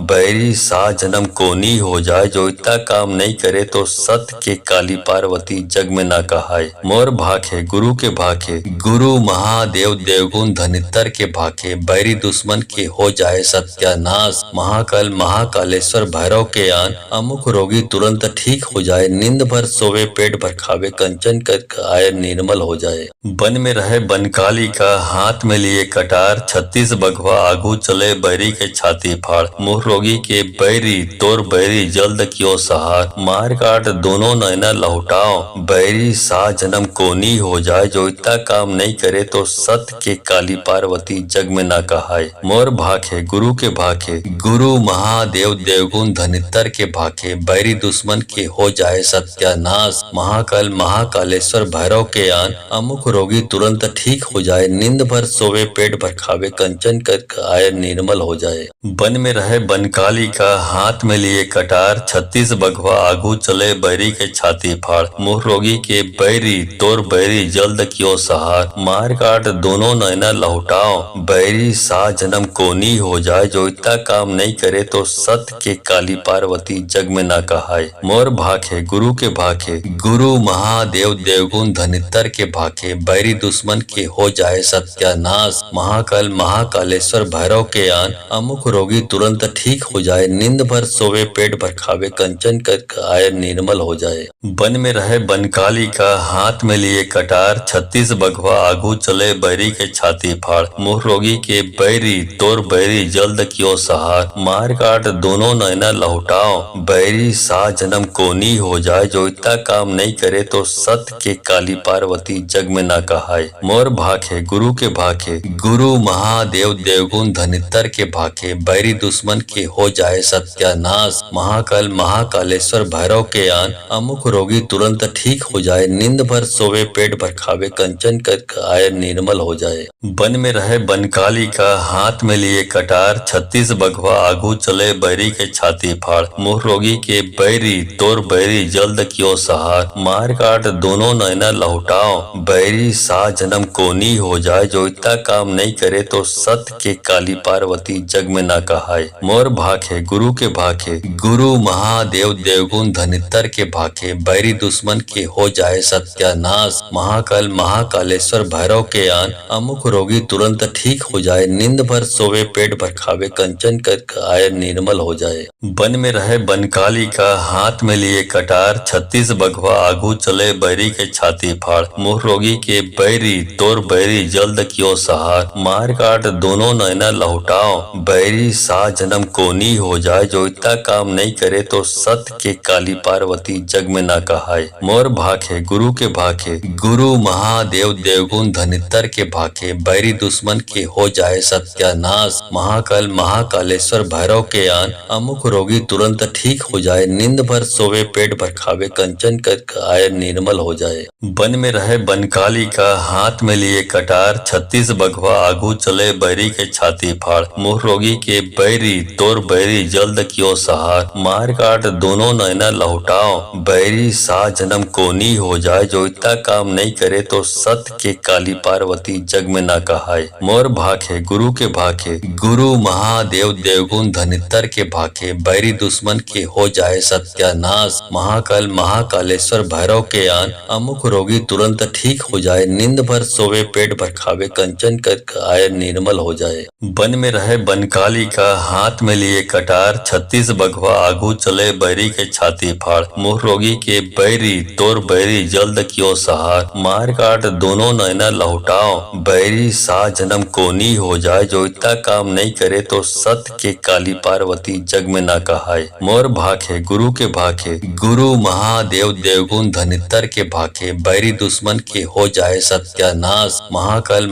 बैरी सा जन्म कोनी हो जाए, जो इतना काम नहीं करे तो सत्य के काली पार्वती जग में ना कहाए। मोर भाखे गुरु के भाखे, गुरु महादेव देवगुण धनितर के भाखे, बैरी दुश्मन के हो जाए सत्यानाश। महाकाल महाकालेश्वर भैरव के आन, अमुक रोगी तुरंत ठीक हो जाए, नींद भर सोवे पेट भर खावे, कंचन कर आय निर्मल हो जाए। वन में रहे बनकाली का, हाथ में लिए कटार, 36 बघवा आगू चले, बैरी के छाती फाड़, मुँह रोगी के बैरी तोर बैरी जल्द क्यों सहार, मार काट दोनों नैना लहुटाओ, बैरी सा जन्म कोनी हो जाए, जो इतना काम नहीं करे तो सत्य के काली पार्वती जग में ना कहाए। मोर भाखे गुरु के भाखे, गुरु महादेव देवगुण धनितर के भाखे, बैरी दुश्मन के हो जाए सत्यानाश। महाकाल महाकालेश्वर भैरव के आन, अमुक रोगी तुरंत ठीक हो जाए, नींद भर सोवे पेट भर खावे, कंचन कर आय निर्मल हो जाए। वन में रहे बनकाली का, हाथ में लिए कटार, 36 बघवा आगू चले, बैरी के छाती फाड़, मुँह रोगी के बैरी तोर बैरी जल्द क्यों सहार, मार काट दोनों नैना लहुटाओ, बैरी सा जन्म कोनी हो जाए, जो इतना काम नहीं करे तो सत्य के काली पार्वती जग में ना कहाए। मोर भाखे गुरु के भाखे, गुरु महादेव देवगुण धनितर के भाखे, बैरी दुश्मन के हो जाए सत्यानाश। महाकाल महाकालेश्वर भैरव के आन, अमुक रोगी तुरंत ठीक हो जाए, नींद भर सोवे पेट भर खावे, कंचन कर आय निर्मल हो जाए। वन में रहे बनकाली का, हाथ में लिए कटार, 36 बघवा आगू चले, बैरी के छाती फाड़, मुँह रोगी के बैरी तोर बैरी जल्द क्यों सहार, मार काट दोनों नैना लहुटाओ, बैरी सा जन्म कोनी हो जाए, जो इतना काम नहीं करे तो सत्य के काली पार्वती जग में ना कहाए। मोर भाखे गुरु के भाखे, गुरु महादेव देवगुण धनितर के भाखे, बैरी दुश्मन के हो जाए सत्यानाश। महाकाल महाकालेश्वर भैरव के आन, अमुक रोगी तुरंत ठीक हो जाए, नींद भर सोवे पेट भर खावे, कंचन कर आय निर्मल हो जाए। वन में रहे बनकाली का, हाथ में लिए कटार, 36 बघवा आगू चले, बैरी के छाती फाड़, मुँह रोगी के बैरी तोर बैरी जल्द क्यों सहार, मार काट दोनों नैना लहुटाओ, बैरी सा जन्म कोनी हो जाए, जो इतना काम नहीं करे तो सत्य के काली पार्वती जग में ना कहाए। मोर भाखे गुरु के भाखे, गुरु महादेव देवगुण धनितर के भाखे, बैरी दुश्मन के हो जाए सत्यानाश। महाकाल महाकालेश्वर भैरव के आन, अमुक रोगी तुरंत ठीक हो जाए। नींद भर सोवे पेट भर खावे, कंचन कर आय निर्मल हो जाए। वन में रहे बनकाली का, हाथ में लिए कटार। 36 बघवा आगू चले, बैरी के छाती फाड़। मुँह रोगी के बैरी, तोर बैरी जल्द क्यों सहार। मार काट दोनों नैना लहुटाओ, बैरी सा जन्म कोनी हो जाए। जो इतना काम नहीं करे तो सत्य के काली पार्वती जग में ना कहाए। मोर भाखे गुरु के भाखे, गुरु महादेव देवगुण धनितर के भाखे। बैरी दुश्मन के हो जाए सत्यानाश। महाकाल महाकालेश्वर भैरव के आन, अमुक रोगी तुरंत ठीक हो जाए। नींद भर सोवे पेट भर खावे, कंचन कर आय निर्मल हो जाए। वन में रहे बनकाली का, हाथ में लिए कटार। 36 बघवा आगू चले, बैरी के छाती फाड़। मुँह रोगी के बैरी, तोर बैरी जल्द क्यों सहार। मार काट दोनों नैना लहुटाओ, बैरी सा जन्म कोनी हो जाए। जो इतना काम नहीं करे तो सत्य के काली पार्वती जग में ना कहाए। मोर भाखे गुरु के भाखे, गुरु महादेव देवगुण धनितर के भाखे। बैरी दुश्मन के हो जाए सत्यानाश। महाकाल महाकालेश्वर भैरव के आन, अमुक रोगी तुरंत ठीक हो जाए। नींद भर सोवे पेट भर खावे, कंचन कर आय निर्मल हो जाए। वन में रहे बनकाली का, हाथ में लिए कटार। 36 बघवा आगू चले, बैरी के छाती फाड़। मुँह रोगी के बैरी, तोर बैरी जल्द क्यों सहार। मार काट दोनों नैना लहुटाओ, बैरी सा जन्म कोनी हो जाए। जो इतना काम नहीं करे तो सत्य के काली पार्वती जग में ना कहाए। मोर भाखे गुरु के भाखे, गुरु महादेव देवगुण धनितर के भाखे। बैरी दुश्मन के हो जाए सत्यानाश। महाकाल